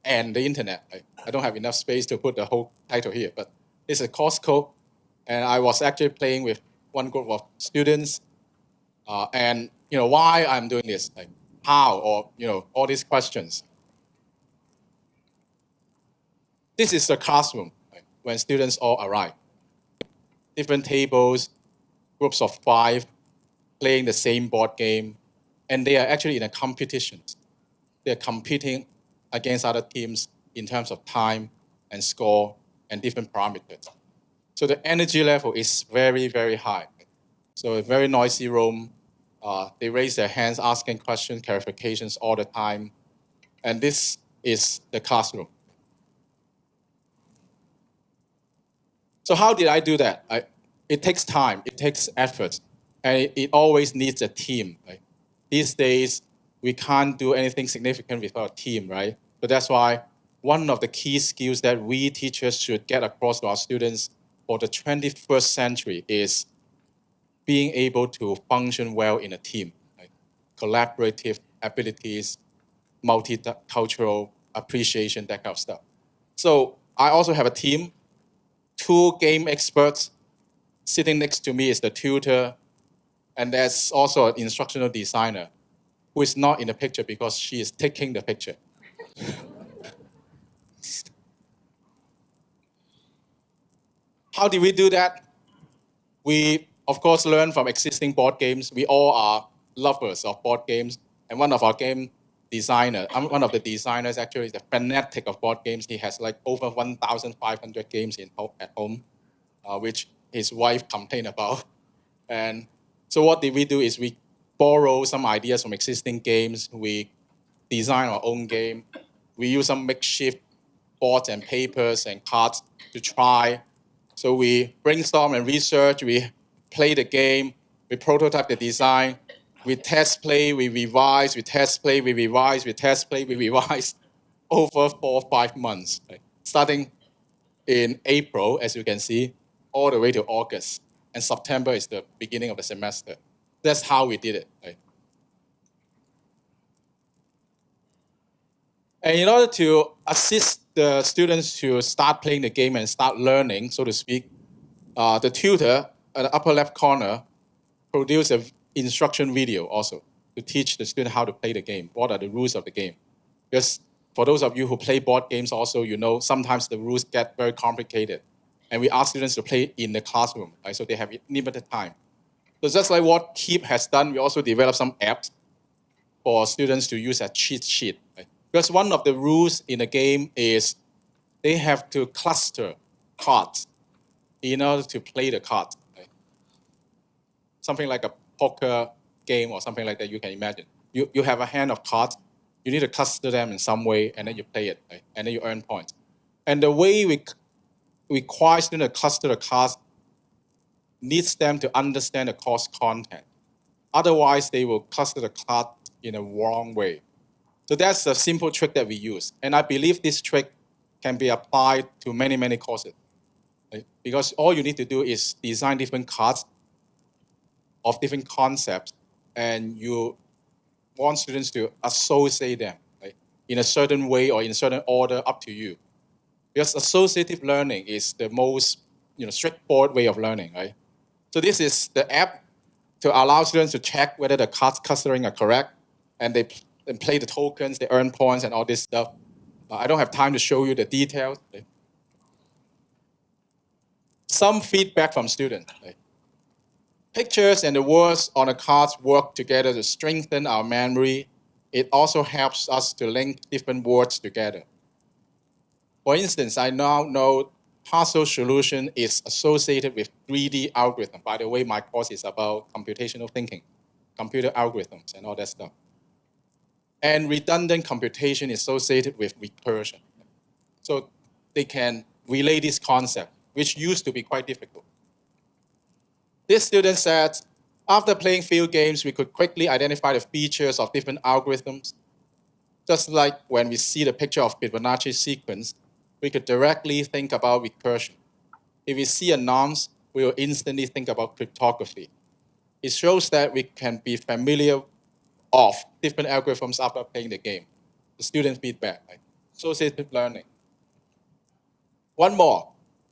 and the Internet. I don't have enough space to put the whole title here, but it's a course code. And I was actually playing with one group of students. And why I'm doing this, like how, or all these questions. This is the classroom, right, when students all arrive. Different tables, groups of 5, playing the same board game, and they are actually in a competition. They're competing against other teams in terms of time and score and different parameters. So the energy level is very, very high. So a very noisy room. They raise their hands asking questions, clarifications all the time. And this is the classroom. So how did I do that? It takes time, it takes effort, and it always needs a team. Right? These days, we can't do anything significant without a team, right? So that's why one of the key skills that we teachers should get across to our students for the 21st century is being able to function well in a team, right? Collaborative abilities, multicultural appreciation, that kind of stuff. So I also have a team, 2 game experts. Sitting next to me is the tutor, and there's also an instructional designer who is not in the picture because she is taking the picture. How did we do that? We, of course, learn from existing board games. We all are lovers of board games. And one of our game designers, one of the designers actually is a fanatic of board games. He has like over 1,500 games at home, which his wife complained about. And so what did we do is we borrow some ideas from existing games. We design our own game. We use some makeshift boards and papers and cards to try. So we brainstorm and research, we play the game, we prototype the design, we test play, we revise, we test play, we revise, we test play, we revise over 4 or 5 months, right? Starting in April, as you can see, all the way to August. And September is the beginning of the semester. That's how we did it, right? And in order to assist the students to start playing the game and start learning, so to speak, the tutor at the upper left corner produced an instruction video also to teach the student how to play the game. What are the rules of the game? Because for those of you who play board games also, you know sometimes the rules get very complicated. And we ask students to play in the classroom, right? So they have limited time. So just like what Keep has done, we also developed some apps for students to use as cheat sheet, right? Because one of the rules in the game is they have to cluster cards in order to play the cards. Right? Something like a poker game or something like that, you can imagine. You have a hand of cards, you need to cluster them in some way, and then you play it, right? And then you earn points. And the way we require students to cluster the cards needs them to understand the course content. Otherwise, they will cluster the cards in a wrong way. So that's a simple trick that we use. And I believe this trick can be applied to many, many courses. Right? Because all you need to do is design different cards of different concepts, and you want students to associate them, right? In a certain way or in a certain order, up to you. Because associative learning is the most straightforward way of learning, right? So this is the app to allow students to check whether the cards clustering are correct, and they play the tokens, they earn points and all this stuff. I don't have time to show you the details. Right? Some feedback from students. Right? Pictures and the words on the cards work together to strengthen our memory. It also helps us to link different words together. For instance, I now know puzzle solution is associated with 3D algorithm. By the way, my course is about computational thinking, computer algorithms and all that stuff. And redundant computation is associated with recursion. So they can relay this concept, which used to be quite difficult. This student said, after playing few games, we could quickly identify the features of different algorithms. Just like when we see the picture of Fibonacci sequence, we could directly think about recursion. If we see a nonce, we will instantly think about cryptography. It shows that we can be familiar of different algorithms after playing the game. The student feedback, right? Associative learning. One more.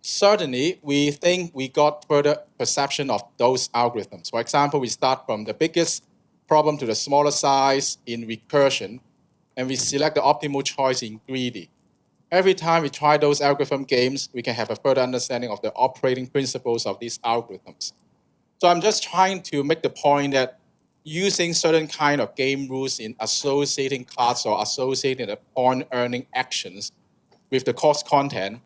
Certainly, we think we got further perception of those algorithms. For example, we start from the biggest problem to the smaller size in recursion, and we select the optimal choice in greedy. Every time we try those algorithm games, we can have a further understanding of the operating principles of these algorithms. So I'm just trying to make the point that using certain kind of game rules in associating cards or associating the point earning actions with the course content,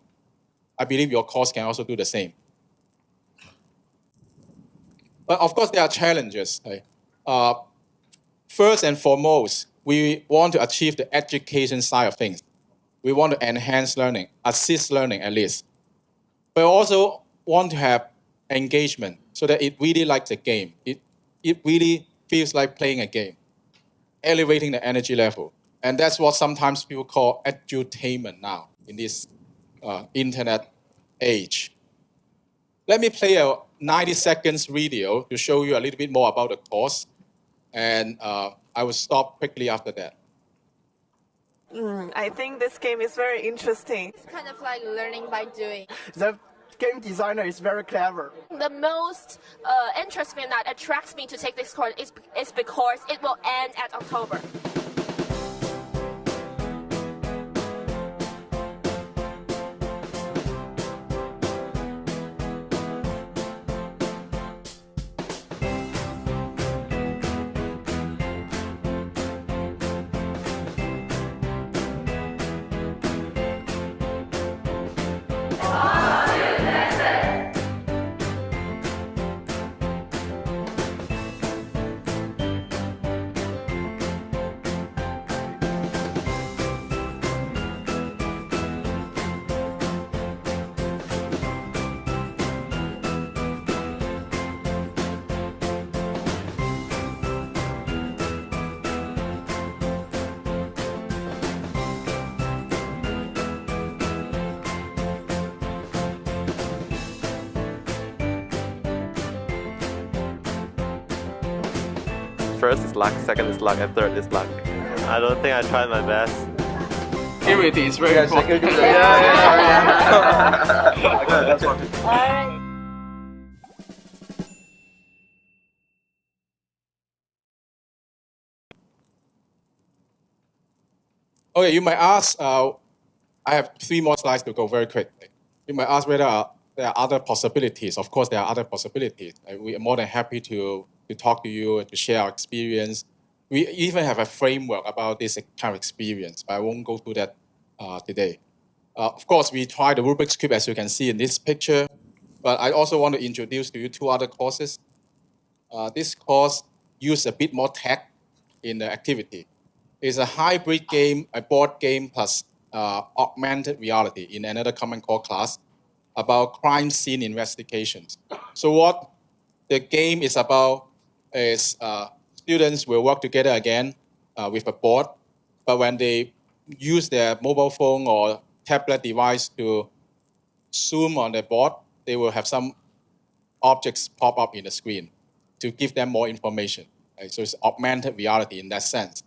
I believe your course can also do the same. But of course, there are challenges. Right? First and foremost, we want to achieve the education side of things. We want to enhance learning, assist learning at least. But also want to have engagement so that it really likes the game. It really feels like playing a game, elevating the energy level. And that's what sometimes people call edutainment now in this internet age. Let me play a 90 seconds video to show you a little bit more about the course. And I will stop quickly after that. I think this game is very interesting. It's kind of like learning by doing. The game designer is very clever. The most interesting that attracts me to take this course is because it will end at October. First is luck, second is luck, and third is luck. I don't think I tried my best. Activity is very important. That's one. Okay, you might ask, I have 3 more slides to go very quickly. You might ask whether there are other possibilities. Of course, there are other possibilities. We are more than happy to talk to you and to share our experience. We even have a framework about this kind of experience, but I won't go through that today. Of course, we tried the Rubik's Cube, as you can see in this picture, but I also want to introduce to you 2 other courses. This course uses a bit more tech in the activity. It's a hybrid game, a board game plus augmented reality in another common core class about crime scene investigations. So what the game is about is students will work together again with a board, but when they use their mobile phone or tablet device to zoom on the board, they will have some objects pop up in the screen to give them more information. Right? So it's augmented reality in that sense,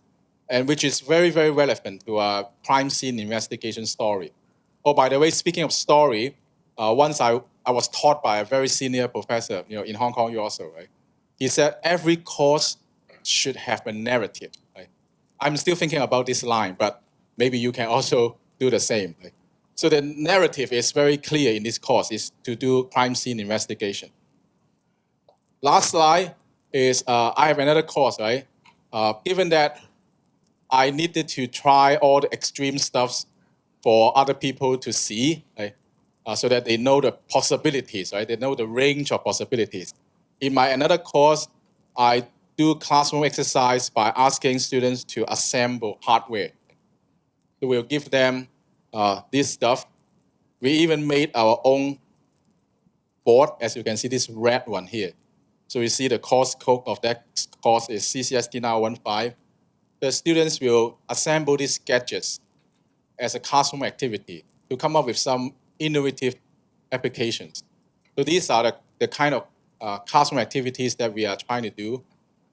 and which is very, very relevant to a crime scene investigation story. Oh, by the way, speaking of story, once I was taught by a very senior professor, in Hong Kong, you also, right? He said every course should have a narrative. Right? I'm still thinking about this line, but maybe you can also do the same. Right? So the narrative is very clear in this course, is to do crime scene investigation. Last slide is I have another course, right? Given that I needed to try all the extreme stuffs for other people to see, right? So that they know the possibilities, right? They know the range of possibilities. In my another course, I do classroom exercise by asking students to assemble hardware. So we'll give them this stuff. We even made our own board, as you can see, this red one here. So you see the course code of that course is CCST 915. The students will assemble these gadgets as a classroom activity to come up with some innovative applications. So these are the kind of classroom activities that we are trying to do.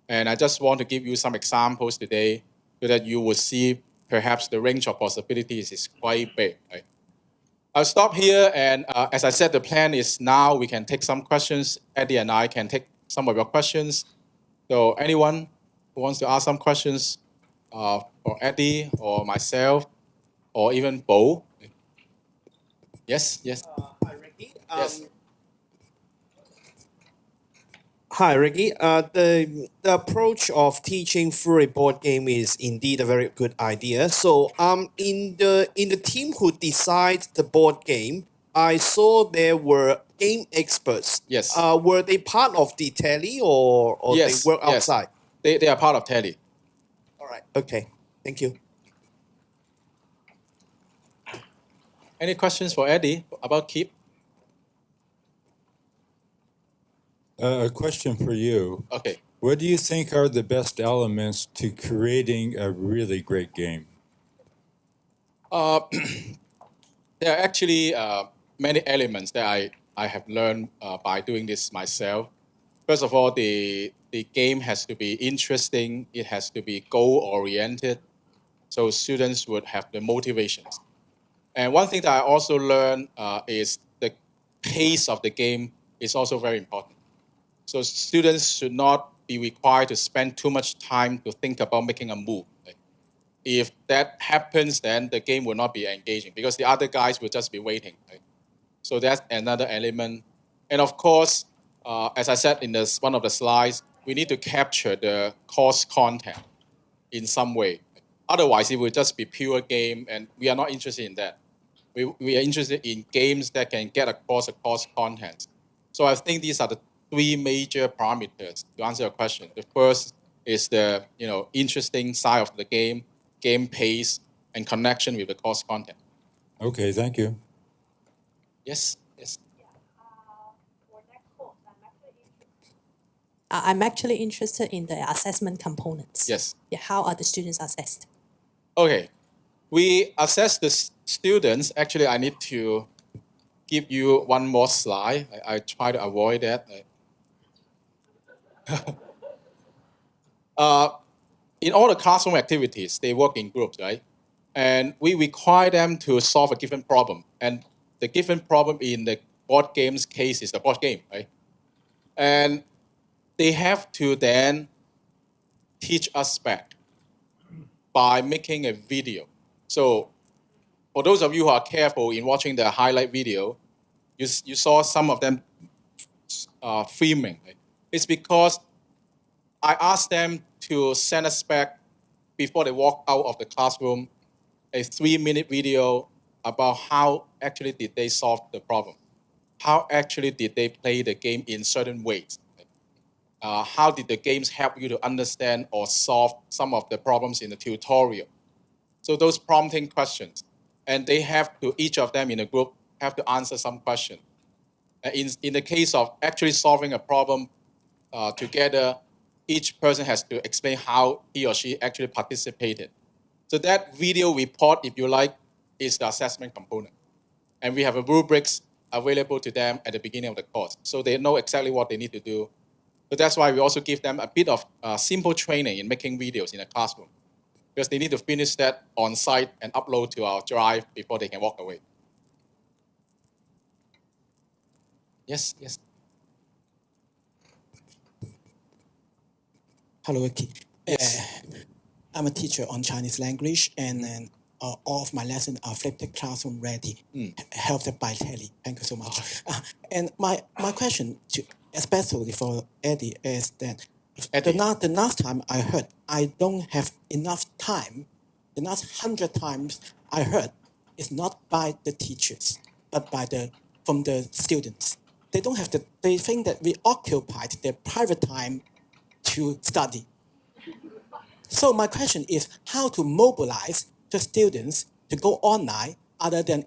And I just want to give you some examples today so that you will see perhaps the range of possibilities is quite big. Right? I'll stop here, and as I said, the plan is now we can take some questions. Eddy and I can take some of your questions. So anyone who wants to ask some questions for Eddy or myself or even Bo? Yes. Hi, Ricky. Yes. Hi, Ricky. The approach of teaching through a board game is indeed a very good idea. So, in the team who decide the board game, I saw there were game experts. Yes. Were they part of the TELI or Yes, they work yes. outside? They are part of TELI. All right. Okay. Thank you. Any questions for Eddy about KEEP? A question for you. Okay. What do you think are the best elements to creating a really great game? There are actually many elements that I have learned by doing this myself. First of all, the game has to be interesting. It has to be goal-oriented. so students would have the motivations. And one thing that I also learned is the pace of the game is also very important. So students should not be required to spend too much time to think about making a move. If that happens, then the game will not be engaging because the other guys will just be waiting. So that's another element. And of course, as I said in one of the slides, we need to capture the course content in some way. Otherwise, it will just be pure game, and we are not interested in that. We are interested in games that can get across the course content. So I think these are the three major parameters to answer your question. The first is the interesting side of the game pace, and connection with the course content. Okay, thank you. Yes, yes. I'm actually interested in the assessment components. Yes. Yeah, how are the students assessed? Okay. We assess the students. Actually, I need to give you one more slide. I try to avoid that. In all the classroom activities, they work in groups, right? And we require them to solve a given problem. And the given problem in the board game's case is the board game, right? And they have to then teach us back by making a video. So for those of you who are careful in watching the highlight video, you saw some of them filming. Right? It's because I asked them to send us back before they walk out of the classroom a 3-minute video about how actually did they solve the problem. How actually did they play the game in certain ways. How did the games help you to understand or solve some of the problems in the tutorial? So those prompting questions. And they have to, each of them in a group, have to answer some question. In the case of actually solving a problem together, each person has to explain how he or she actually participated. So that video report, if you like, is the assessment component. And we have a rubrics available to them at the beginning of the course. So they know exactly what they need to do. So that's why we also give them a bit of simple training in making videos in a classroom, because they need to finish that on site and upload to our drive before they can walk away. Yes, yes. Hello, Ricky. Yes. I'm a teacher on Chinese language, and then all of my lessons are flipped classroom ready, helped by TELI. Thank you so much. And my question, especially for Eddy, is that the last time I heard, I don't have enough time. The last 100 times I heard, it's not by the teachers, but from the students. They don't have they think that we occupied their private time to study. So my question is how to mobilize the students to go online other than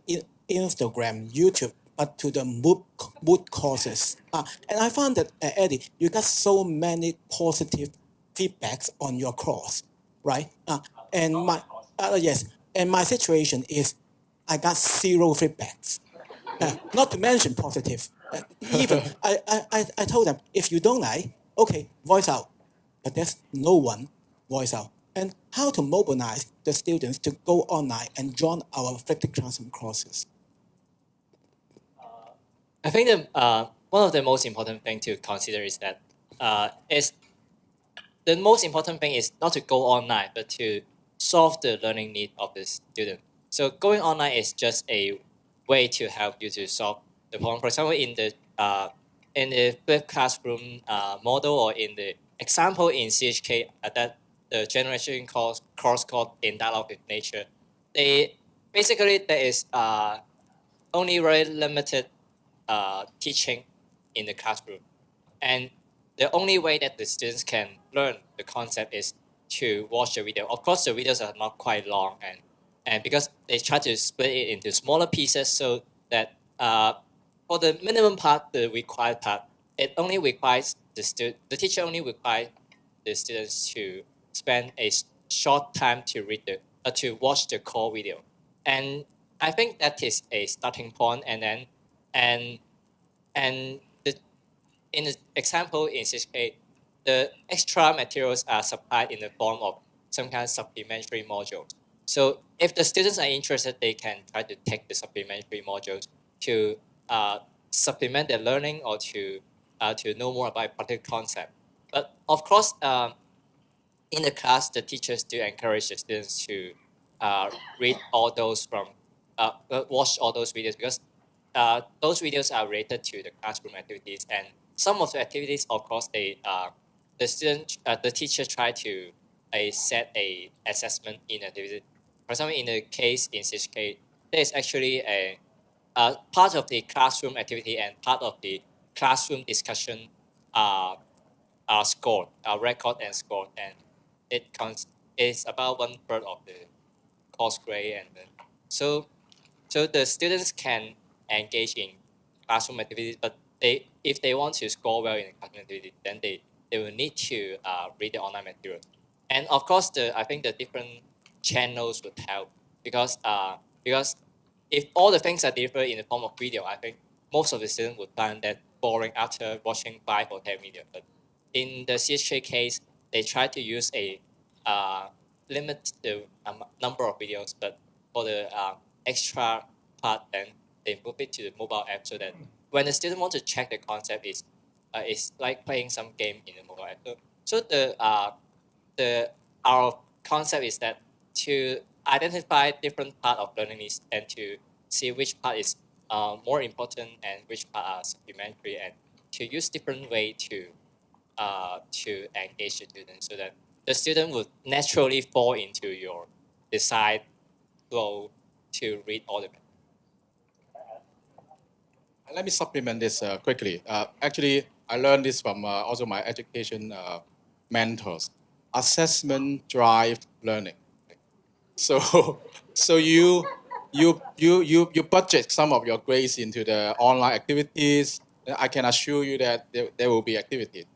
Instagram, YouTube, but to the mood courses. And I found that, Eddy, you got so many positive feedbacks on your course, right? And my situation is I got 0 feedbacks. Not to mention positive. Even I told them, if you don't like, okay, voice out. But there's no one voice out. And how to mobilize the students to go online and join our flipped classroom courses? I think one of the most important thing to consider is that the most important thing is not to go online, but to solve the learning need of the student. So going online is just a way to help you to solve the problem. For example, in the flipped classroom model, or in the example in CHK that the generation course called In Dialogue with Nature, there is only very limited teaching in the classroom, and the only way that the students can learn the concept is to watch the video. Of course, the videos are not quite long, and because they try to split it into smaller pieces, so that for the minimum part, the required part, it only requires the teacher only requires the students to spend a short time to to watch the core video, and I think that is a starting point. And then in the example in 6K, the extra materials are supplied in the form of some kind of supplementary modules. So if the students are interested, they can try to take the supplementary modules to supplement their learning or to know more about a particular concept. But of course, in the class, the teachers do encourage the students to read all those watch all those videos, because those videos are related to the classroom activities, and some of the activities, of course, the teacher try to set a assessment in activity. For example, in the case in CHK, there is actually a part of the classroom activity and part of the classroom discussion are scored, are record and scored, and it's about 1/3 of the course grade, and so the students can engage in classroom activities, but if they want to score well in the classroom activity, then they will need to read the online materials. And of course, I think the different channels would help, because if all the things are different in the form of video, I think most of the students would find that boring after watching 5 or 10 videos. But in the CHK case, they try to use a limit the number of videos, but for the extra part, then they move it to the mobile app, so that when the student wants to check the concept, it's like playing some game in the mobile app. So our concept is that to identify different part of learning needs and to see which part is more important and which part are supplementary, and to use different way to engage the student, so that the student would naturally fall into your desired flow to read all the. Let me supplement this quickly. Actually, I learned this from also my education mentors. Assessment drive learning. So, so you budget some of your grades into the online activities. I can assure you that there will be activities.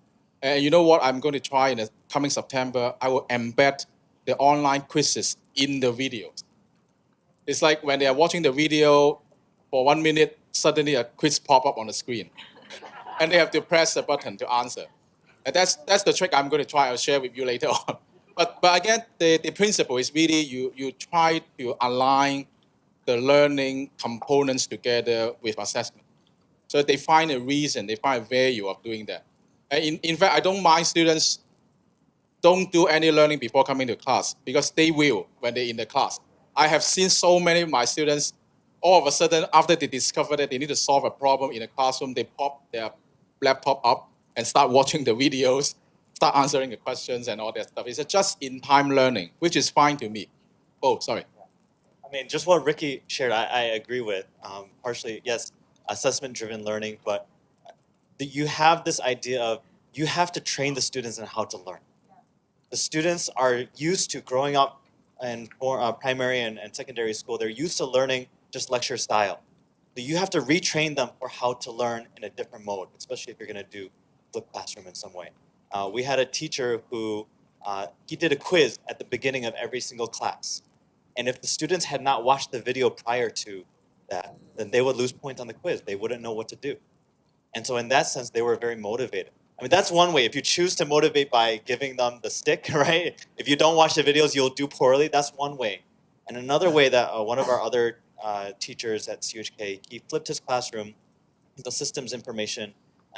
And you know what I'm going to try in the coming September? I will embed the online quizzes in the videos. It's like when they are watching the video for 1 minute, suddenly a quiz pop up on the screen, and they have to press the button to answer. And that's the trick I'm going to try. I'll share with you later on. But again, the principle is really you try to align the learning components together with assessment. So they find a reason, they find a value of doing that. And in fact, I don't mind students don't do any learning before coming to class, because they will when they're in the class. I have seen so many of my students, all of a sudden, after they discover that they need to solve a problem in a classroom, they pop their laptop up and start watching the videos, start answering the questions and all that stuff. It's a just-in-time learning, which is fine to me. Oh, sorry. I mean, just what Ricky shared, I agree with. Partially, yes, assessment-driven learning, but you have this idea of you have to train the students in how to learn. The students are used to growing up in primary and secondary school. They're used to learning just lecture style. So you have to retrain them for how to learn in a different mode, especially if you're going to do flipped classroom in some way. We had a teacher who he did a quiz at the beginning of every single class. And if the students had not watched the video prior to that, then they would lose points on the quiz. They wouldn't know what to do. And so in that sense, they were very motivated. I mean, that's one way. If you choose to motivate by giving them the stick, right? If you don't watch the videos, you'll do poorly. That's one way. And another way that one of our other teachers at CHK, he flipped his classroom. He's a systems information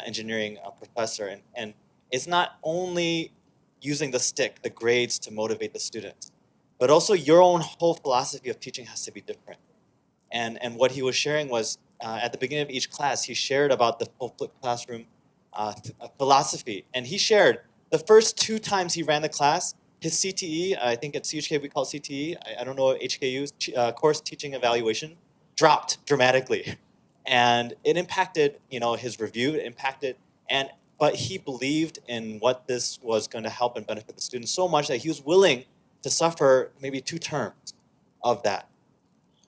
engineering professor. And it's not only using the stick, the grades to motivate the students, but also your own whole philosophy of teaching has to be different. And what he was sharing was, at the beginning of each class, he shared about the full flipped classroom philosophy. And he shared the first 2 times he ran the class, his CTE, I think at CHK we call it CTE, I don't know HKU's, course teaching evaluation, dropped dramatically. And it impacted, his review, it impacted, but he believed in what this was going to help and benefit the students so much that he was willing to suffer maybe 2 terms of that.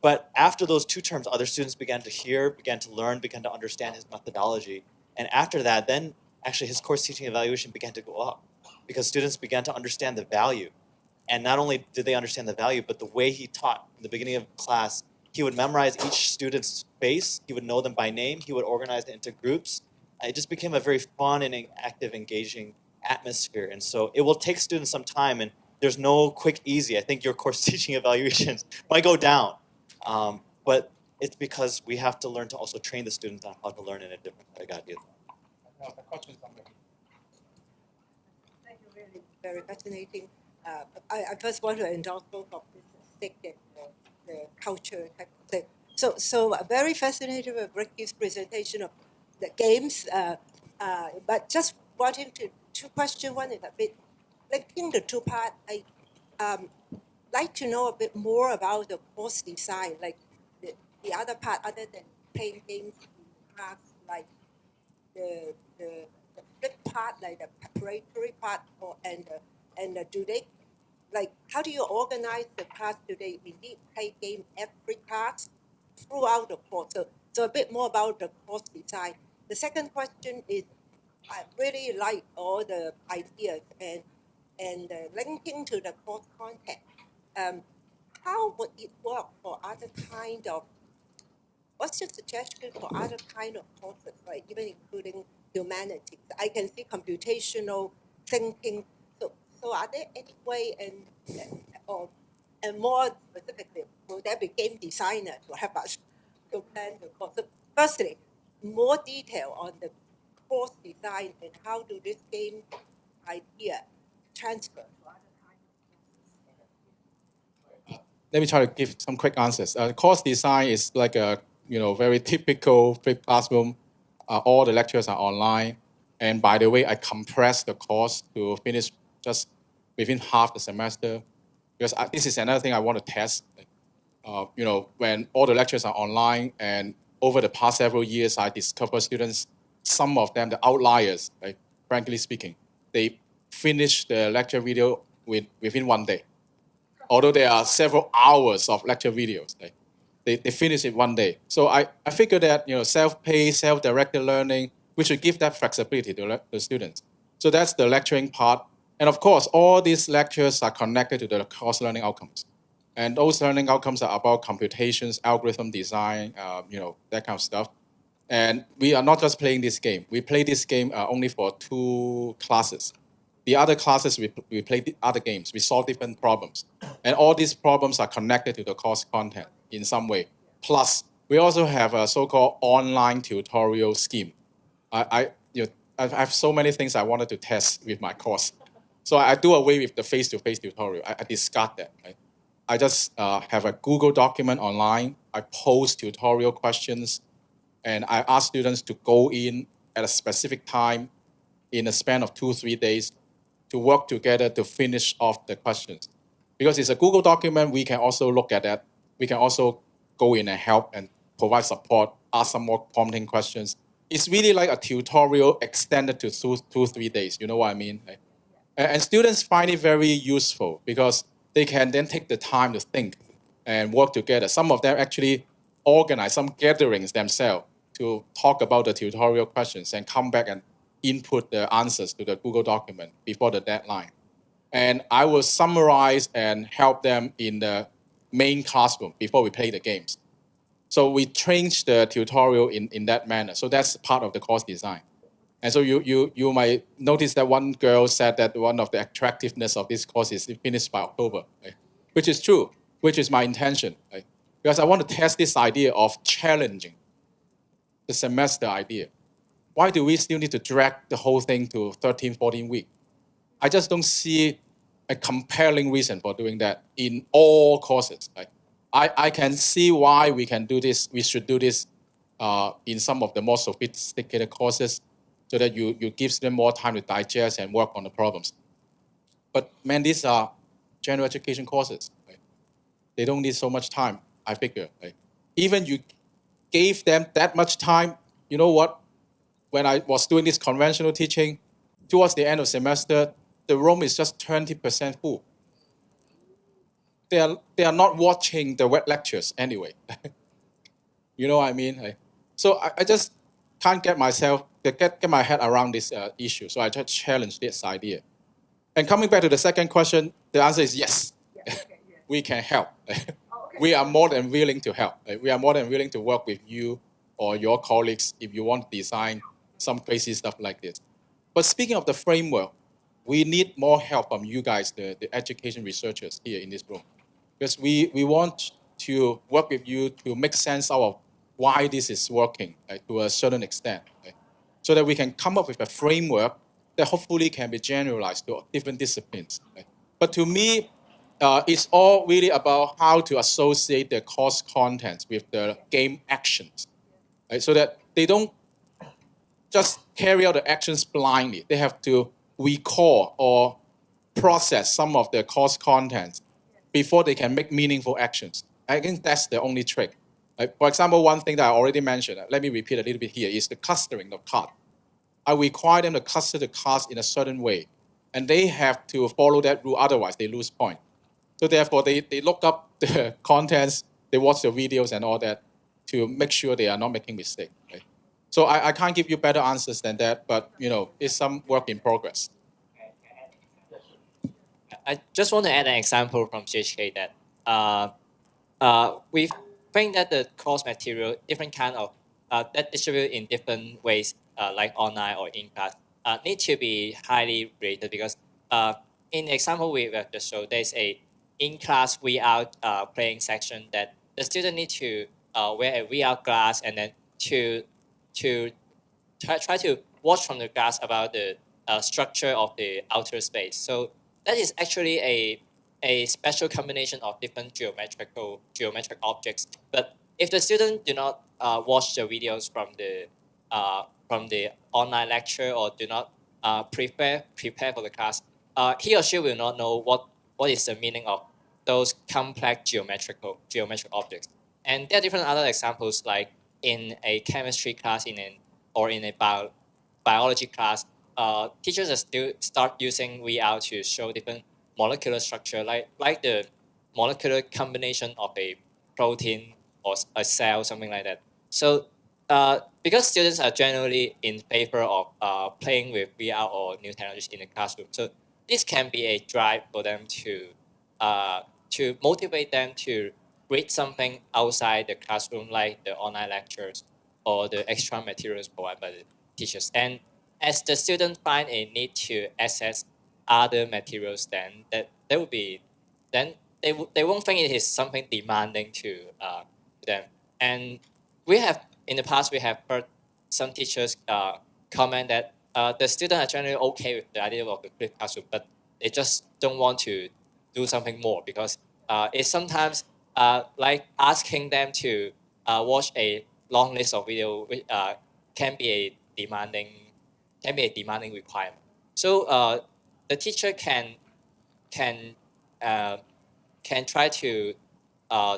But after those 2 terms, other students began to hear, began to learn, began to understand his methodology. And after that, then actually his course teaching evaluation began to go up because students began to understand the value. And not only did they understand the value, but the way he taught in the beginning of class, he would memorize each student's face, he would know them by name, he would organize it into groups. It just became a very fun and active, engaging atmosphere. And so it will take students some time, and there's no quick, easy. I think your course teaching evaluations might go down. But it's because we have to learn to also train the students on how to learn in a different pedagogy. Thank you, really very fascinating. I first want to endorse both of this stick and the culture type of thing. So very fascinated with Ricky's presentation of the games, but just wanting to question one is a bit linking the two parts. I like to know a bit more about the course design, like the other part other than playing games in class, like the flip part, like the preparatory part, and do they, like, how do you organize the class? Do they indeed play game every class throughout the course? So a bit more about the course design. The second question is, I really like all the ideas and linking to the course content. How would it work for other kind of, what's your suggestion for other kind of courses, right? Even including humanities? I can see computational thinking. So are there any way and more specifically, will there be game designer to help us to plan the course? So firstly, more detail on the course design and how do this game idea transfer to other kinds of courses? Let me try to give some quick answers. Course design is like a very typical flipped classroom. All the lectures are online, and by the way, I compressed the course to finish just within half the semester, because this is another thing I want to test. When all the lectures are online, and over the past several years, I discovered students, some of them, the outliers, frankly speaking, they finish the lecture video within one day. Although there are several hours of lecture videos, they finish it one day. So I figured that self-paced, self-directed learning, we should give that flexibility to the students. So that's the lecturing part. And of course, all these lectures are connected to the course learning outcomes. And those learning outcomes are about computations, algorithm design, that kind of stuff. And we are not just playing this game. We play this game only for 2 classes. The other classes, we play the other games. We solve different problems. And all these problems are connected to the course content in some way. Plus, we also have a so-called online tutorial scheme. I have so many things I wanted to test with my course. So I do away with the face-to-face tutorial. I discard that. I just have a Google document online. I post tutorial questions, and I ask students to go in at a specific time in a span of 2-3 days to work together to finish off the questions. Because it's a Google document, we can also look at that. We can also go in and help and provide support, ask some more prompting questions. It's really like a tutorial extended to 2-3 days. You know what I mean? And students find it very useful because they can then take the time to think and work together. Some of them actually organize some gatherings themselves to talk about the tutorial questions and come back and input the answers to the Google document before the deadline. And I will summarize and help them in the main classroom before we play the games. So we change the tutorial in that manner. So that's part of the course design. And so you might notice that one girl said that one of the attractiveness of this course is finished by October, which is true, which is my intention. Because I want to test this idea of challenging the semester idea. Why do we still need to drag the whole thing to 13, 14 weeks? I just don't see a compelling reason for doing that in all courses. I can see why we can do this. We should do this in some of the more sophisticated courses so that you give them more time to digest and work on the problems. But man, these are general education courses. They don't need so much time, I figure. Even you gave them that much time, you know what? When I was doing this conventional teaching, towards the end of semester, the room is just 20% full. They are not watching the web lectures anyway. You know what I mean? So I just can't get myself to get my head around this issue. So I just challenge this idea. And coming back to the second question, the answer is yes. We can help. We are more than willing to help. We are more than willing to work with you or your colleagues if you want to design some crazy stuff like this. But speaking of the framework, we need more help from you guys, the education researchers here in this room. Because we want to work with you to make sense out of why this is working to a certain extent. So that we can come up with a framework that hopefully can be generalized to different disciplines. But to me, it's all really about how to associate the course contents with the game actions, so that they don't just carry out the actions blindly. They have to recall or process some of the course contents before they can make meaningful actions. I think that's the only trick. For example, one thing that I already mentioned, let me repeat a little bit here, is the clustering of cards. I require them to cluster the cards in a certain way, and they have to follow that rule, otherwise they lose point. So therefore, they look up the contents, they watch the videos and all that to make sure they are not making mistakes. Right? So I can't give you better answers than that, but it's some work in progress. I just want to add an example from GHK that we think that the course material, different kind of that distributed in different ways, like online or in class, need to be highly rated because in the example we have just showed, there's a in-class VR playing section that the student need to wear a VR glass and then to try to watch from the glass about the structure of the outer space. So that is actually a special combination of different geometric objects. But if the student do not watch the videos from the online lecture or do not prepare for the class, he or she will not know what is the meaning of those complex geometric objects. And there are different other examples, like in a chemistry class, in a biology class, teachers are still start using VR to show different molecular structure, like the molecular combination of a protein or a cell, something like that. So because students are generally in favor of playing with VR or new technologies in the classroom, so this can be a drive for them to motivate them to read something outside the classroom, like the online lectures or the extra materials provided by the teachers. And as the students find a need to access other materials, then they won't think it is something demanding to them. And in the past we have heard some teachers comment that the students are generally okay with the idea of the flipped classroom, but they just don't want to do something more because it's sometimes like asking them to watch a long list of videos, which can be a demanding requirement. So the teacher can try to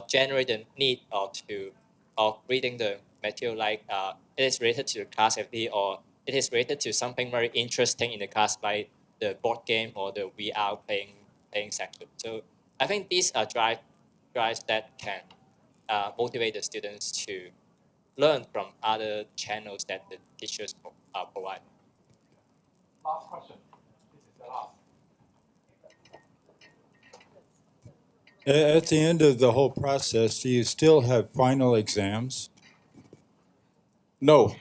generate the need of reading the material, like it is related to the class activity or it is related to something very interesting in the class, like the board game or the VR playing section. So I think these are drives that can motivate the students to learn from other channels that the teachers provide. Last question. This is the last. At the end of the whole process, do you still have final exams? No.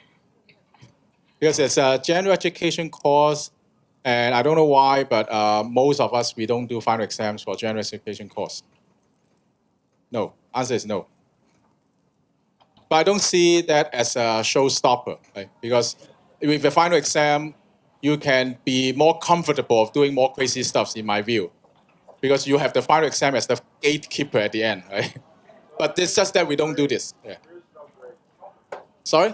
Because it's a general education course, and I don't know why, but most of us, we don't do final exams for general education course. No. Answer is no. But I don't see that as a showstopper, right? Because with the final exam, you can be more comfortable of doing more crazy stuff, in my view. Because you have the final exam as the gatekeeper at the end, right? But it's just that we don't do this. Yeah. Sorry?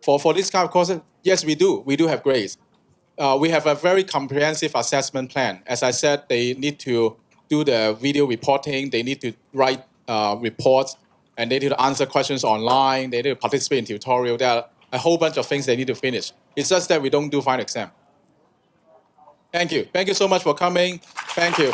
For this kind of courses, yes, we do. We do have grades. We have a very comprehensive assessment plan. As I said, they need to do the video reporting. They need to write reports, and they need to answer questions online. They need to participate in tutorial. There are a whole bunch of things they need to finish. It's just that we don't do final exam. Thank you. Thank you so much for coming. Thank you.